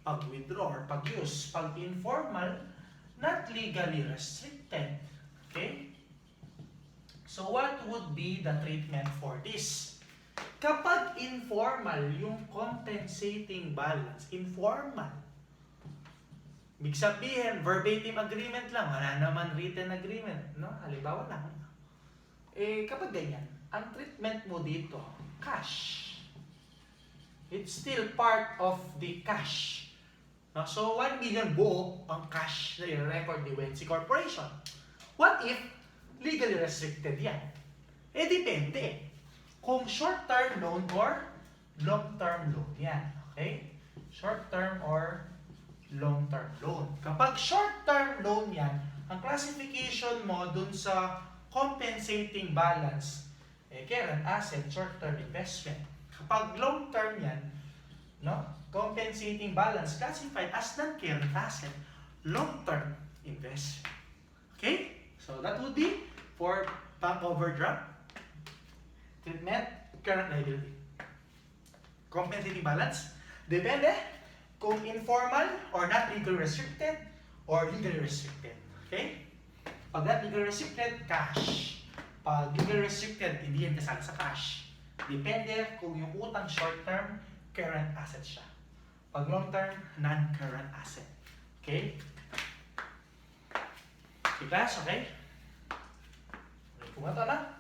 pag-withdraw or pag-use. Pag informal, not legally restricted. Okay? So what would be the treatment for this? Kapag informal, yung compensating balance, informal. Ibig sabihin, verbatim agreement lang, wala naman written agreement, no? Halimbawa lang. Kapag ganyan, ang treatment mo dito, cash. It's still part of the cash. No? So, 1 million buo ang cash na i-record ni Wensi Corporation. What if legally restricted yan? Depende. Kung short-term loan or long-term loan yan. Okay? Short-term or long-term loan. Kapag short-term loan yan, ang classification mo dun sa compensating balance, current asset, short-term investment. Kapag long-term yan, no, compensating balance classified as non-current asset, long-term investment. Okay? So that would be for bank overdraft, treatment, current liability. Compensating balance, depende kung informal or not legally restricted or legally restricted. Okay? Pag not legally restricted, cash. Pag legally restricted, hindi yan kasali sa cash. Depende kung yung utang short-term, current asset siya. Pag long-term, non-current asset. Okay? Okay, class? Okay? Kung ito na.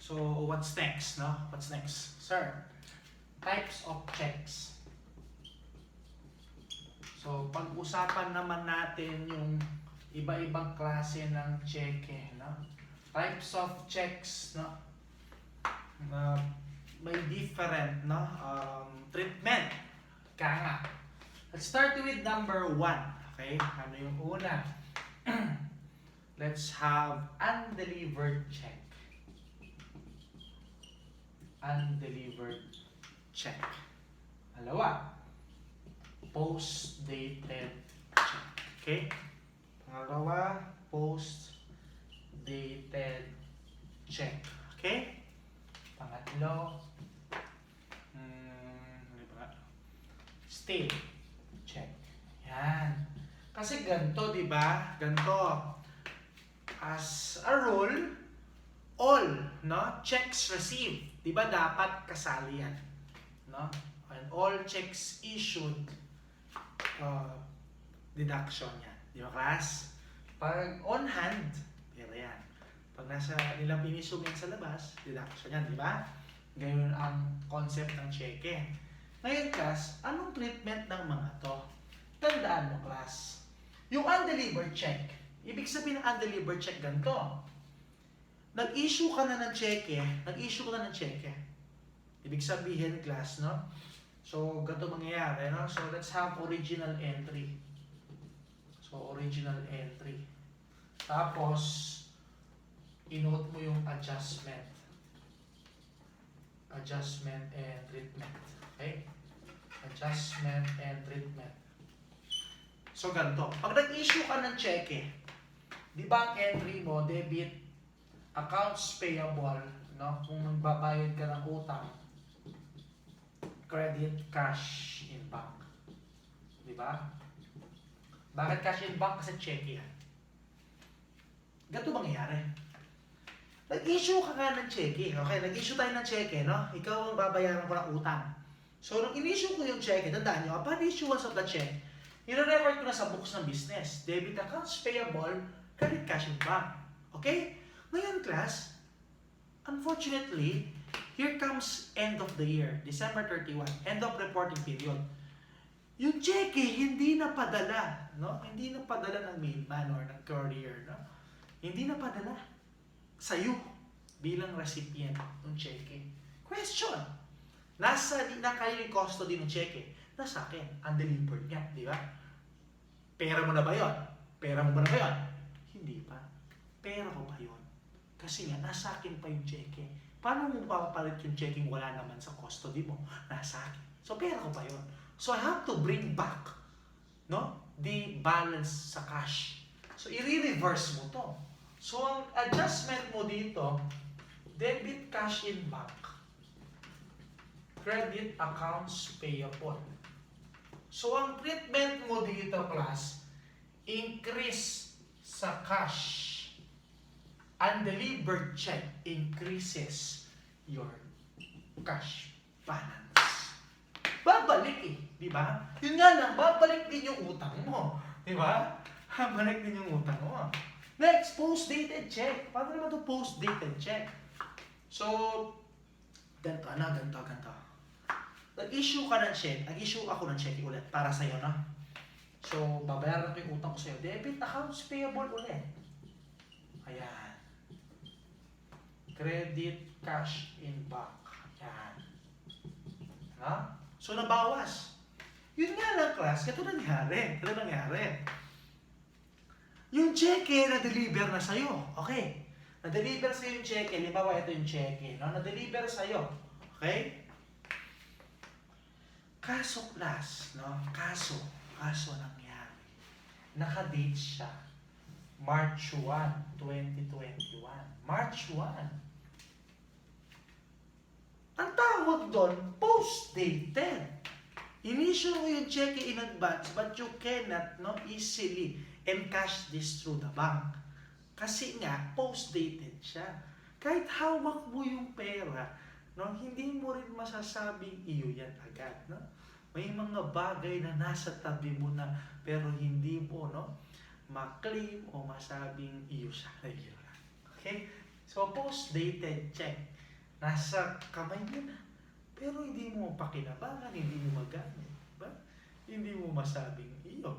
So, what's next, no? What's next? Sir, types of checks. So, pag-usapan naman natin yung iba-ibang klase ng cheque, no? Types of checks, no? May different, no? Treatment. Kaya nga. Let's start with number 1. Okay? Ano yung una? Let's have undelivered check. Undelivered check. Dalawa, post-dated check. Okay? Pangalawa, post-dated check. Okay? Pangatlo, stale check. Yan. Kasi ganito, di ba? Ganito. As a rule, all, no, checks received, di ba dapat kasali yan, no? And all checks issued, deduction yan, di ba class? Pag on hand, pero yan. Pag nasa nilang pinisum yan sa labas, deduction yan, di ba? Ganyan ang concept ng cheque. Ngayon class, anong treatment ng mga to? Tandaan mo class, yung undelivered check, ibig sabihin ng undelivered check ganito. Nag-issue ka na ng cheque, ibig sabihin, class, no? So, ganito mangyayari, no? So, let's have original entry. So, original entry. Tapos, inote mo yung adjustment. Adjustment and treatment. Okay? Adjustment and treatment. So, ganito. Pag nag-issue ka ng cheque, di ba ang entry mo, debit, accounts payable, no? Kung magbabayad ka ng utang, credit, cash in bank. Di ba? Bakit cash in bank? Kasi cheque yan. Ganito mangyayari. Nag-issue ka nga ng cheque. Okay, nag-issue tayo ng cheque, no? Ikaw ang babayaran ko ng utang. So, nung in-issue ko yung cheque, tandaan nyo, upon issuance of the cheque, i-record ko na sa books ng business. Debit accounts payable, credit, cash in bank. Okay? Ngayon, class, unfortunately, here comes end of the year, December 31, end of reporting period. Yung cheque, hindi na padala, no? Hindi na padala ng mailman or ng courier, no? Hindi na padala sa'yo bilang recipient ng cheque. Question, nasa di na kayo yung custody ng cheque. nasa akin. Undelivered nga, di ba? Pera mo na ba yun? Pera mo ba na ba yun? Hindi pa. Pera ko pa yun. Kasi nga, nasa akin pa yung cheque. Paano mo papapalit yung checking wala naman sa custody mo? Nasa akin. So, pera ko pa yun. So, I have to bring back, no, the balance sa cash. So, i-reverse mo to. So, ang adjustment mo dito, debit cash in bank, credit accounts payable. So, ang treatment mo dito, class, increase sa cash. Undelivered check increases your cash balance. Babalik eh, di ba? Yun nga lang, babalik din yung utang mo. Di ba? Babalik din yung utang mo. Next, post-dated check. Paano naman ito post-dated check? So, ganito. Nag-issue ka ng check, nag-issue ako ng check ulit para sa'yo, no? So, babayaran ko yung utang ko sa'yo. Debit accounts payable ulit. Ayan. Credit cash in bank. Ayan. Ha? So, nabawas. Yun nga lang, class. Ito nangyari. Yung cheque na-deliver na sa'yo. Okay. Na-deliver sa'yo yung cheque. Halimbawa, ito yung cheque. No? Na-deliver sa'yo. Okay? Kaso, class. No? Kaso nangyari. Naka-date siya. March 1, 2021. March 1. Ang tawag doon, post-dated. Inissue mo yung cheque in advance, but you cannot easily encash this through the bank. Kasi nga, post-dated siya. Kahit hawak mo yung pera, hindi mo rin masasabing iyo yan agad. No? May mga bagay na nasa tabi mo na, pero hindi mo ma-claim o masabing iyo siya. Okay? So, post-dated check. Nasa kamay mo na. Pero hindi mo pakinabangan, hindi mo magamit. Diba? Hindi mo masabing iyo.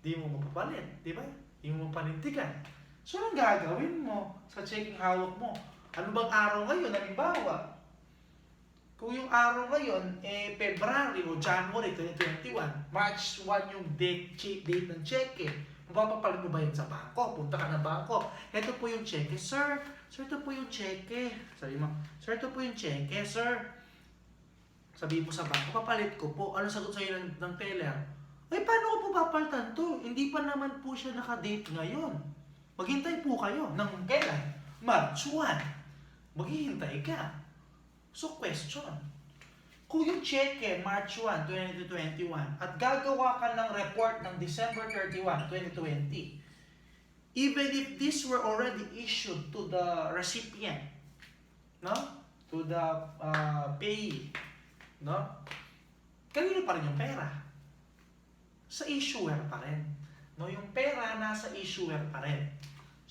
Hindi mo mapapalit. Diba? Hindi mo panintigan. So, anong gagawin mo sa checking hawak mo? Ano bang araw ngayon? Halimbawa, kung yung araw ngayon, February o January 2021, March 1 yung date ng cheque, mapapapalit mo ba yun sa bangko? Punta ka ng bangko. Ito po yung cheque, sir. Sir, ito po yung cheque. Sabi mo, sir, ito po yung cheque, sir. Sabi mo sa bangko, papalit ko po. Ano sagot sa'yo ng teller? Ay, paano ko po papalitan to? Hindi pa naman po siya naka-date ngayon. Maghintay po kayo. Ng kailan? March 1. Maghihintay ka. So, question. Kung yung cheque, March 1, 2021, at gagawa ka ng report ng December 31, 2020, even if this were already issued to the recipient, to the payee, kanino pa rin yung pera? Sa issuer pa rin. Yung pera nasa issuer pa rin.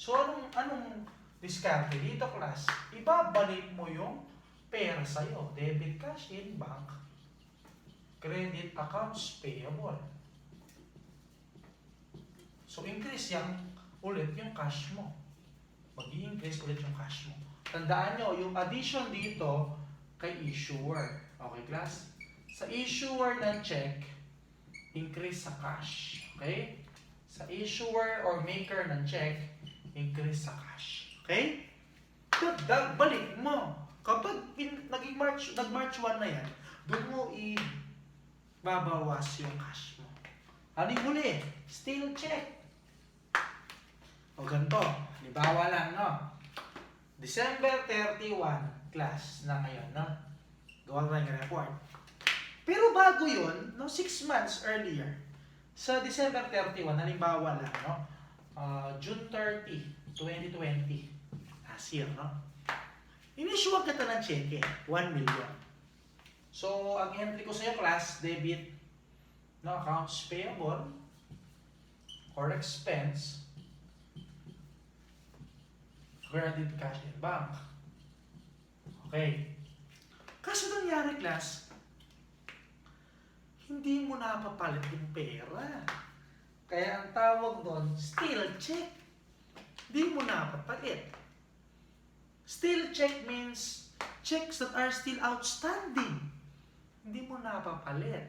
So, anong diskarte dito, class? Ibabalik mo yung pera sa'yo. Debit cash in bank. Credit accounts payable. So, increase ulit yung cash mo. Mag-i-increase ulit yung cash mo. Tandaan nyo, yung addition dito kay issuer. Okay, class? Sa issuer ng check, increase sa cash. Okay? Sa issuer or maker ng check, increase sa cash. Okay? Balik mo. Kapag nag-March 1 na yan, doon mo babawas yung cash mo. Ano yung huli? Still check. O ganito. Halimbawa lang, December 31, class na ngayon, gawa ko ng report. Pero bago yun, 6 months earlier, sa December 31, halimbawa lang, June 30, 2020, last year, Inissuean kita ng cheque, 1 million. So, ang entry ko sa'yo, class, debit, accounts payable, or expense, credit cash in bank. Okay. Kaso nangyari, class, hindi mo napapalit yung pera. Kaya ang tawag doon, still check. Hindi mo napapalit. Still check means checks that are still outstanding. Hindi mo napapalit.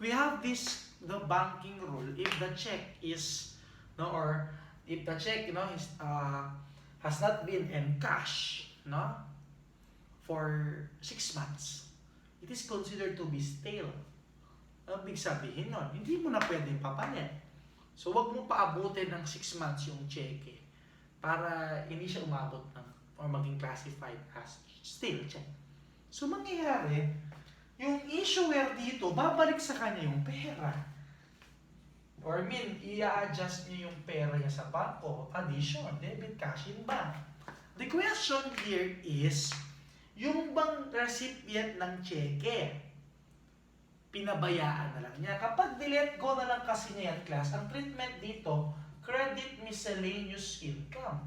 we have this the banking rule. If the check is no, or if the check is has not been encashed for 6 months, it is considered to be stale. Ang big sabihin nun, hindi mo na pwedeng papalit. So wag mo paabutin ng 6 months yung cheque para hindi siya umabot ng or maging classified as stale check. So mangyayari, yung issuer dito, babalik sa kanya yung pera. Or i-adjust niya yung pera niya sa bangko, addition, debit, cash in bank. The question here is, yung bang recipient ng cheque, pinabayaan na lang niya. Kapag delete go na lang kasi niya yan, class, ang treatment dito, credit miscellaneous income.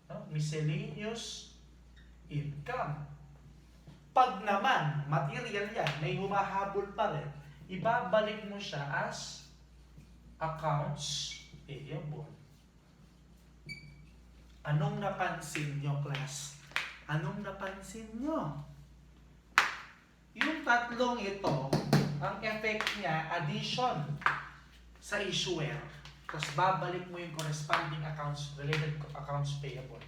No? Miscellaneous income. Pag naman, material yan, may humahabol pa rin, ibabalik mo siya as accounts payable. Anong napansin nyo, class? Anong napansin nyo? Yung tatlong ito, ang effect niya, addition sa issuer. Tapos babalik mo yung corresponding accounts, related accounts payable.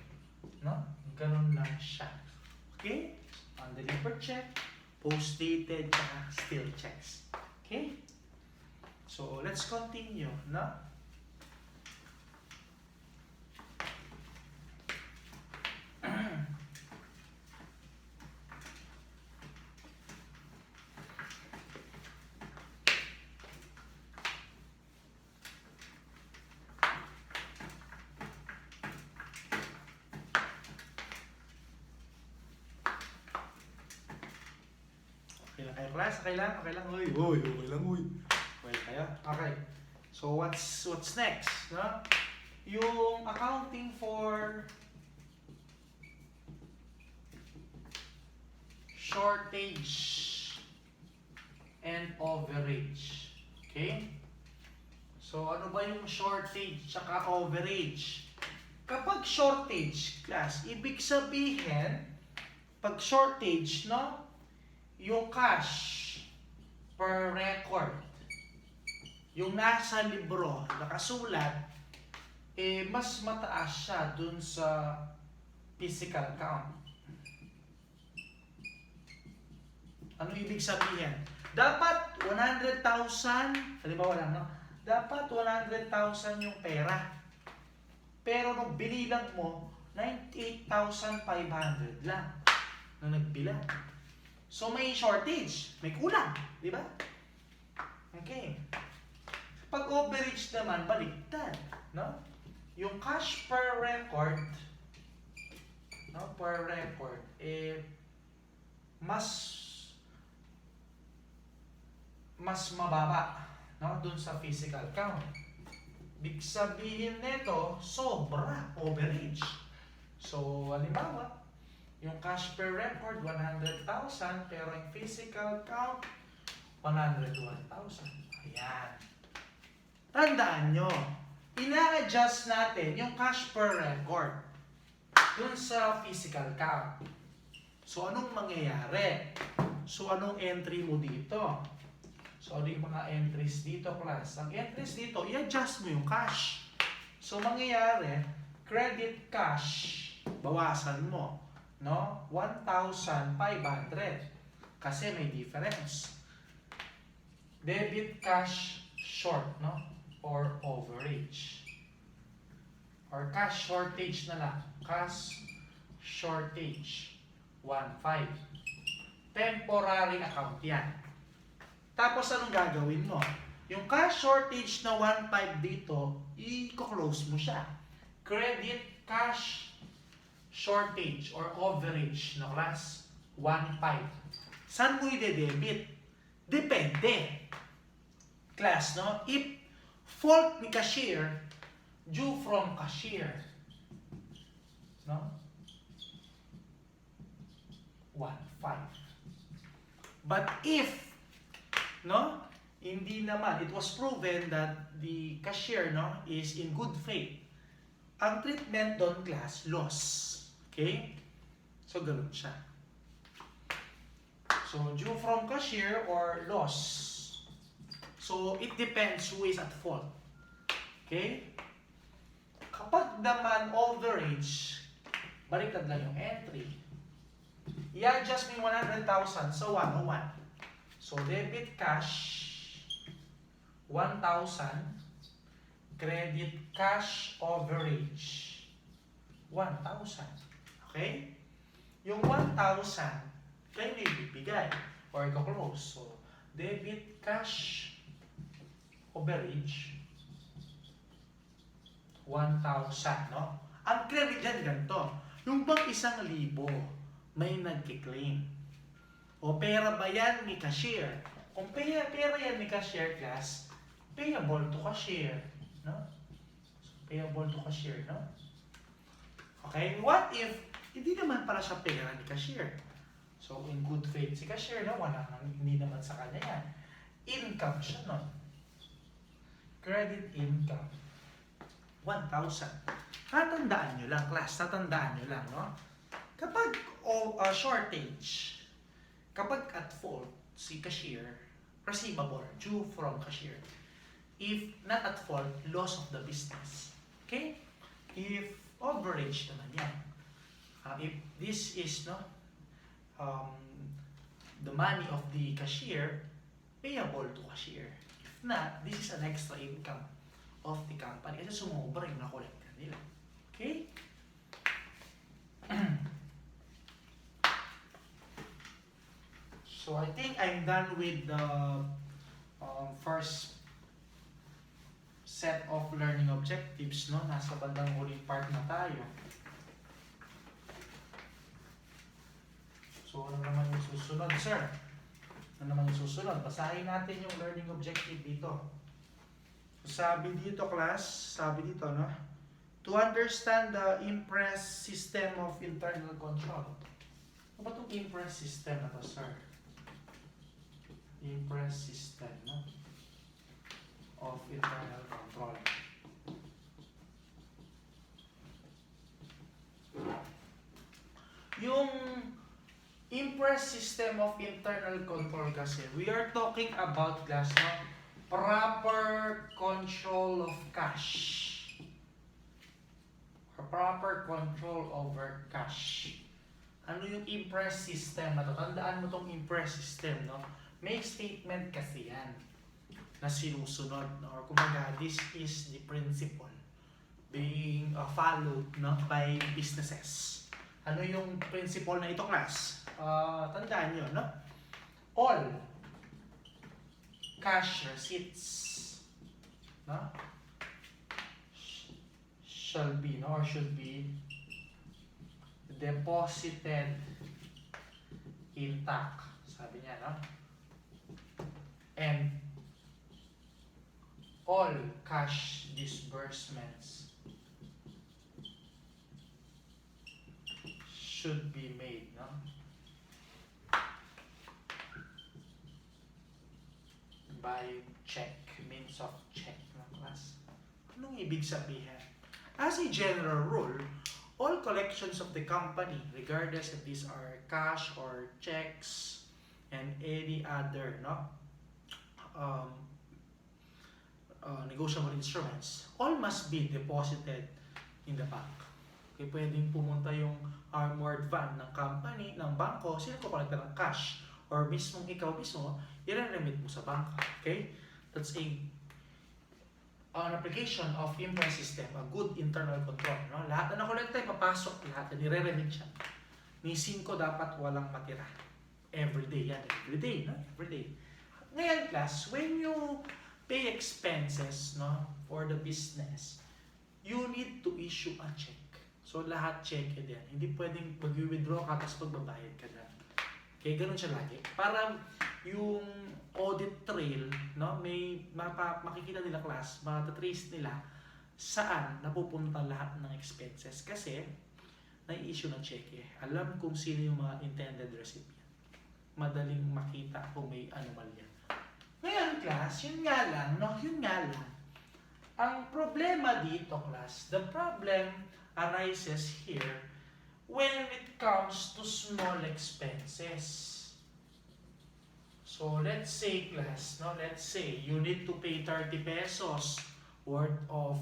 No? Ganun lang siya. Okay? Undelivered check, post-dated, still checks. Okay? So, let's continue, no? Okay lang kayo, class? Okay lang? Okay lang, uy. Okay lang, uy. Okay kayo? Okay. So, what's next? No? Yung accounting for shortage and overage. Okay? So, ano ba yung shortage tsaka overage? Kapag shortage, class, ibig sabihin, pag shortage, no? Yung cash per record, yung nasa libro, nakasulat, mas mataas siya dun sa physical count. Ano ibig sabihin? Dapat 100,000, halimbawa lang, no? Dapat 100,000 yung pera. Pero nung binilang mo, 98,500 lang na nagbilang. So may shortage, may kulang, di ba? Okay. Pag overage naman, baliktad, no? Yung cash per record, no, per record, mas mababa, no, dun sa physical count. Big sabihin nito, sobra, overage. So, halimbawa, yung cash per record, 100,000, pero yung physical count, 101,000. Ayan. Tandaan nyo, ina-adjust natin yung cash per record dun sa physical count. So, anong mangyayari? So, anong entry mo dito? So, ano yung mga entries dito, class? Ang entries dito, i-adjust mo yung cash. So, mangyayari, credit cash, bawasan mo. No? 1,500. Kasi may difference. Debit cash short, no? Or overage. Or cash shortage na lang. Cash shortage. 1,500. Temporary account yan. Tapos anong gagawin mo? Yung cash shortage na 1,500 dito, i-close mo siya. Credit cash shortage or overage na class, 1,500. Saan mo i-debit? Depende. Class, no? If fault ni cashier, due from cashier, no? 1,500. But if, no? Hindi naman, it was proven that the cashier, no, is in good faith. Ang treatment doon, class, loss. Okay? So, ganun siya. So, due from cashier or loss. So, it depends who is at fault. Okay? Kapag naman overage, baliktad lang yung entry. I-adjust mo yung 100,000 sa 101. So, debit cash, 1,000. Credit cash overage, 1,000. Okay? Yung 1,000, kayo na ibibigay or i-close. So, debit cash overage, 1,000, no? Ang credit dyan ganito. Yung bang 1,000, may nagkiklaim. O pera ba yan ni cashier? Kung pera yan ni cashier, class, payable to cashier, no? So, payable to cashier, no? Okay, what if hindi naman pala siya pera ni cashier? So, in good faith si cashier, no? Hindi naman sa kanya yan. Income siya, no? Credit income, 1,000. Tatandaan nyo lang, class. Tatandaan nyo lang, no? Kapag shortage, kapag at fault si cashier, receivable, due from cashier. If not at fault, loss of the business. Okay? If overage naman yan. If this is the money of the cashier, payable to cashier. If not, this is an extra income of the company kasi sumobra yung nakolekta nila. Okay? So I think I'm done with the first set of learning objectives, no? Nasa bandang huling part na tayo. So ano naman yung susunod, sir? Ano naman yung susunod? Basahin natin yung learning objective dito. Sabi dito, class, sabi dito, no? To understand the impress system of internal control. Ano ba itong impress system na to, sir? Impress system, no? Of internal control. Yung impress system of internal control kasi, we are talking about, class, no? Proper control of cash. Or proper control over cash. Ano yung impress system na to? Tandaan mo tong impress system, no? May statement kasi yan na sinusunod, no? Or kumbaga, this is the principle being followed, no, by businesses. Ano yung principle na ito, class? Tandaan nyo, no? All cash receipts, no, shall be, no, or should be deposited intact, sabi niya, no? And all cash disbursements should be made, no? By check, means of check, no, class? Anong ibig sabihin? As a general rule, all collections of the company, regardless if these are cash or checks and any other, no, negotiable instruments, all must be deposited in the bank. Okay, pwedeng pumunta yung armored van ng company, ng bangko, sino ko kolekta ng cash, or mismong ikaw mismo, i-remit mo sa bangko. Okay? That's an application of impress system, a good internal control. No? Lahat na nakolekta, ipapasok, lahat na nire-remit siya. Ni 5 dapat walang matira. Everyday yan. Everyday, no? Everyday. Ngayon, class, when you pay expenses, no, for the business, you need to issue a check. So, lahat check din. Hindi pwedeng mag-withdraw ka tapos magbabayad ka na. Okay, ganun siya lagi. Para yung audit trail, no, may makikita nila, class, matatrace nila saan napupunta lahat ng expenses. Kasi, nai-issue ng check eh. Alam kung sino yung mga intended recipient. Madaling makita kung may anomalya. Ngayon, class, yun nga lang, no? Yun nga lang. Ang problema dito, class, the problem arises here when it comes to small expenses. So let's say class, no, let's say you need to pay 30 pesos worth of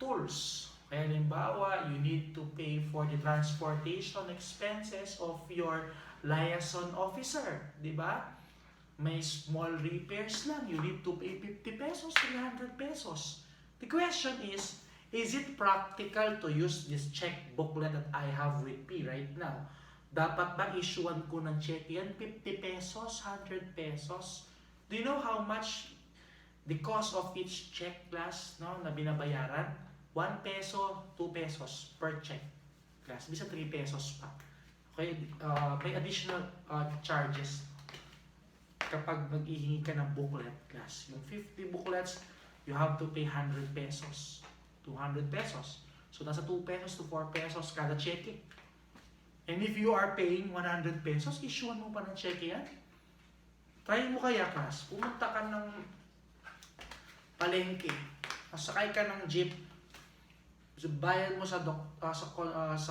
tools. Kaya halimbawa, you need to pay for the transportation expenses of your liaison officer, di ba? May small repairs lang, you need to pay 50 pesos, 300 pesos. The question is it practical to use this check booklet that I have with me right now? Dapat ba issuean ko ng check yan? 50 pesos, 100 pesos? Do you know how much the cost of each check class, no, na binabayaran? 1 peso, 2 pesos per check class. Bisa 3 pesos pa. Okay, may additional charges kapag nag-ihingi ka ng booklet class. Yung 50 booklets, you have to pay 100 pesos, 200 pesos. So, nasa 2 pesos to 4 pesos kada cheque. And if you are paying 100 pesos, issuean mo pa ng cheque yan. Try mo kaya class, pumunta ka ng palengke, sakay ka ng jeep, bayad mo sa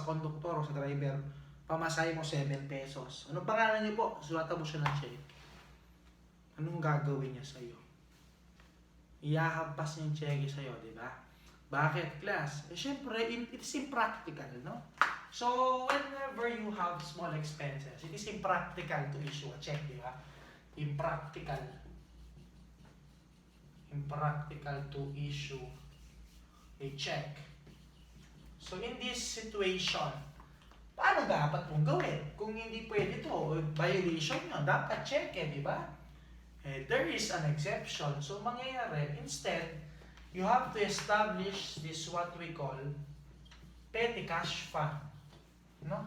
konduktor o sa driver, pamasahe mo 7 pesos. Anong pangalan niyo po? Sulatan mo siya ng cheque. Anong gagawin niya sa'yo? Iyahampas niya yung cheque sa'yo, di ba? Bakit, class? Eh, syempre, it's impractical, no? So, whenever you have small expenses, it is impractical to issue a check, di ba? Impractical to issue a check. So, in this situation, paano dapat mong gawin? Kung hindi pwede ito, violation nyo, dapat check di ba? There is an exception. So, mangyayari, instead, you have to establish this what we call petty cash fund. No?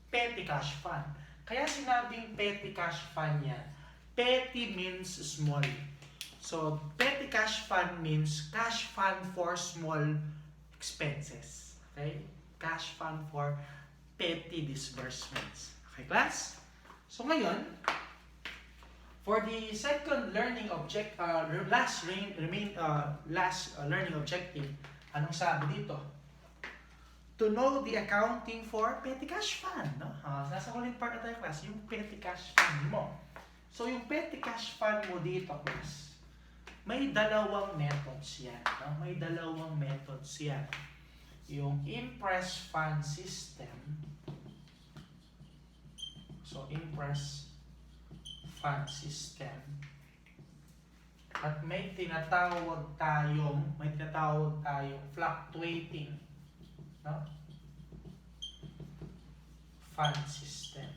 Petty cash fund. Kaya sinabing petty cash fund yan. Petty means small. So, petty cash fund means cash fund for small expenses. Okay? Cash fund for petty disbursements. Okay, class? So, ngayon, for the second learning last learning objective, anong sabi dito? To know the accounting for petty cash fund. No? Nasa huling part na tayo, class, yung petty cash fund mo. So, yung petty cash fund mo dito, class, may dalawang methods yan. No? May dalawang methods yan. Yung impress fund system. So, impress fund system. At may tinatawag tayong fluctuating, no? Fund system.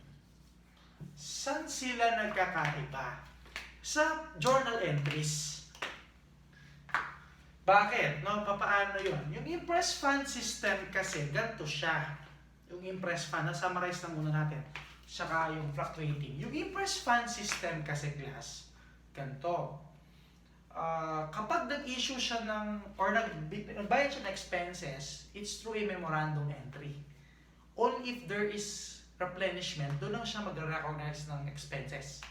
Saan sila nagkakaiba? Sa journal entries. Bakit? No, papaano yun? Yung impress fund system kasi, ganito siya. Yung impress fund, na-summarize na muna natin. Saka yung fluctuating. Yung impress fund system kasi, class, ganito. Kapag nag-issue siya or nagbayad siya ng expenses, it's through a memorandum entry. Only if there is replenishment, doon lang siya mag-recognize ng expenses.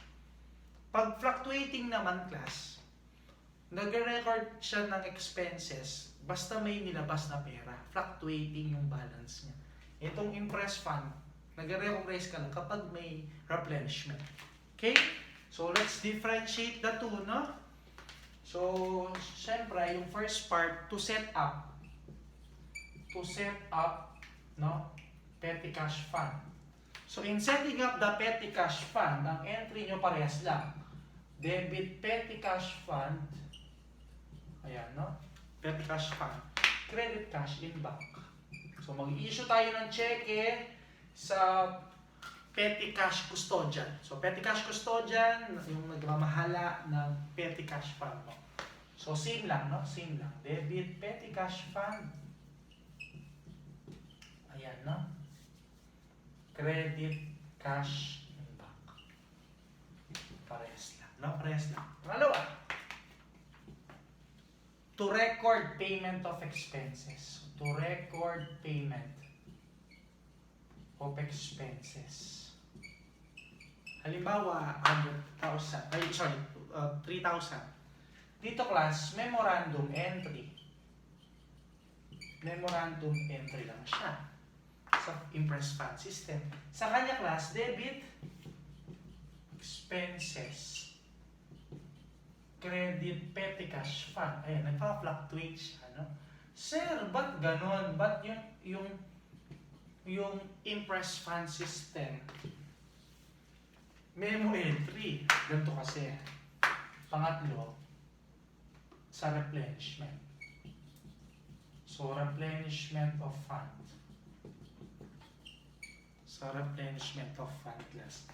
Pag fluctuating naman, class, nag-record siya ng expenses basta may nilabas na pera. Fluctuating yung balance niya. Itong impress fund, nag-recognize ka lang kapag may replenishment. Okay? So, let's differentiate the two, no? So, syempre, yung first part, to set up, no, petty cash fund. So, in setting up the petty cash fund, ang entry nyo parehas lang. Debit petty cash fund, ayan, no? Petty cash fund. Credit cash in bank. So, mag-issue tayo ng cheque sa petty cash custodian. So, petty cash custodian, yung nagmamahala ng petty cash fund mo. So, same lang, no? Same lang. Debit petty cash fund. Ayan, no? Credit cash in bank. Parehas lang, no? Parehas lang. Pangalawa, to record payment of expenses. To record payment of expenses. Halimbawa, 3,000. Dito, class, memorandum entry. Memorandum entry lang siya sa impress fund system. Sa kanya, class, debit expense. expenses, credit, petty cash fund. Ayan, nagpa-fluctuate siya, no? Sir, ba't ganon? Ba't yung impress fund system, memo entry, ganito kasi. Pangatlo, sa replenishment. So, replenishment of fund. Sa replenishment of fund class.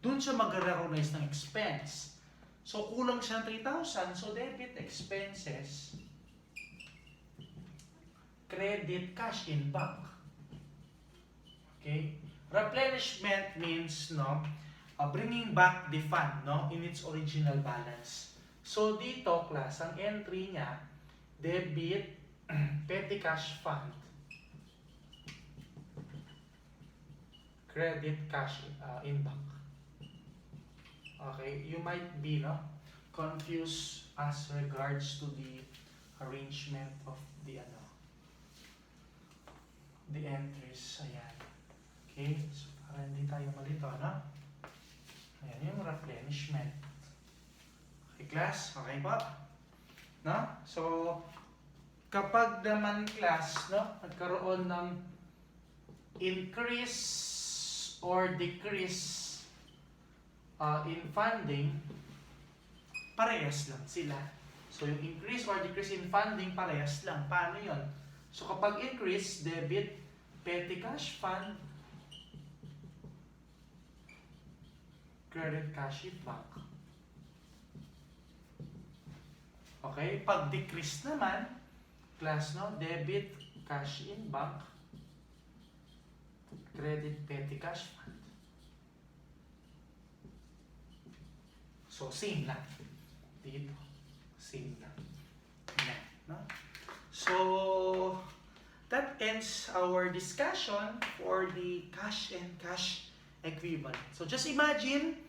Doon siya mag-recognize ng expense. So, kulang siya ng 3,000. So, debit expenses, credit cash in bank. Okay? Replenishment means, no, bringing back the fund, no, in its original balance. So, dito, class, ang entry niya, debit, petty cash fund, credit cash in bank. Okay, you might be, no, confused as regards to the arrangement of the the entries. Ayan. Okay, so para hindi tayo malito, no? Ayan yung replenishment. Okay, class? Okay po? No? So, kapag naman class, no, nagkaroon ng increase or decrease in funding, parehas lang sila. So, yung increase or decrease in funding, parehas lang. Paano yun? So, kapag increase, debit, petty cash fund, credit cash in bank. Okay? Pag decrease naman, class, no, debit, cash in bank, credit, petty cash fund. So, same lang. Dito. Same lang. Yan, no? So, that ends our discussion for the cash and cash equivalent. So, just imagine,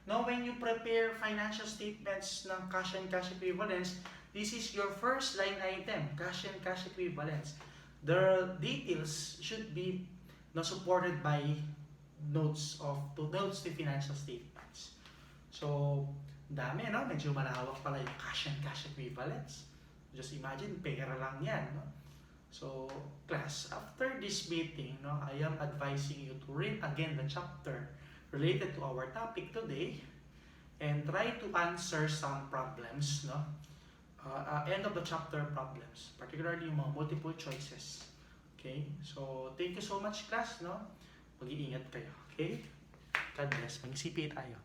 no, when you prepare financial statements ng cash and cash equivalents, this is your first line item, cash and cash equivalents. The details should be, no, supported by notes to financial statements. So, dami, no? Medyo malawak pala yung cash and cash equivalents. Just imagine, pera lang yan, no? So, class, after this meeting, no, I am advising you to read again the chapter related to our topic today and try to answer some problems, no? End of the chapter problems, particularly yung mga multiple choices. Okay? So, thank you so much, class, no? Mag-iingat kayo. Okay? God bless. Mag-CPA tayo.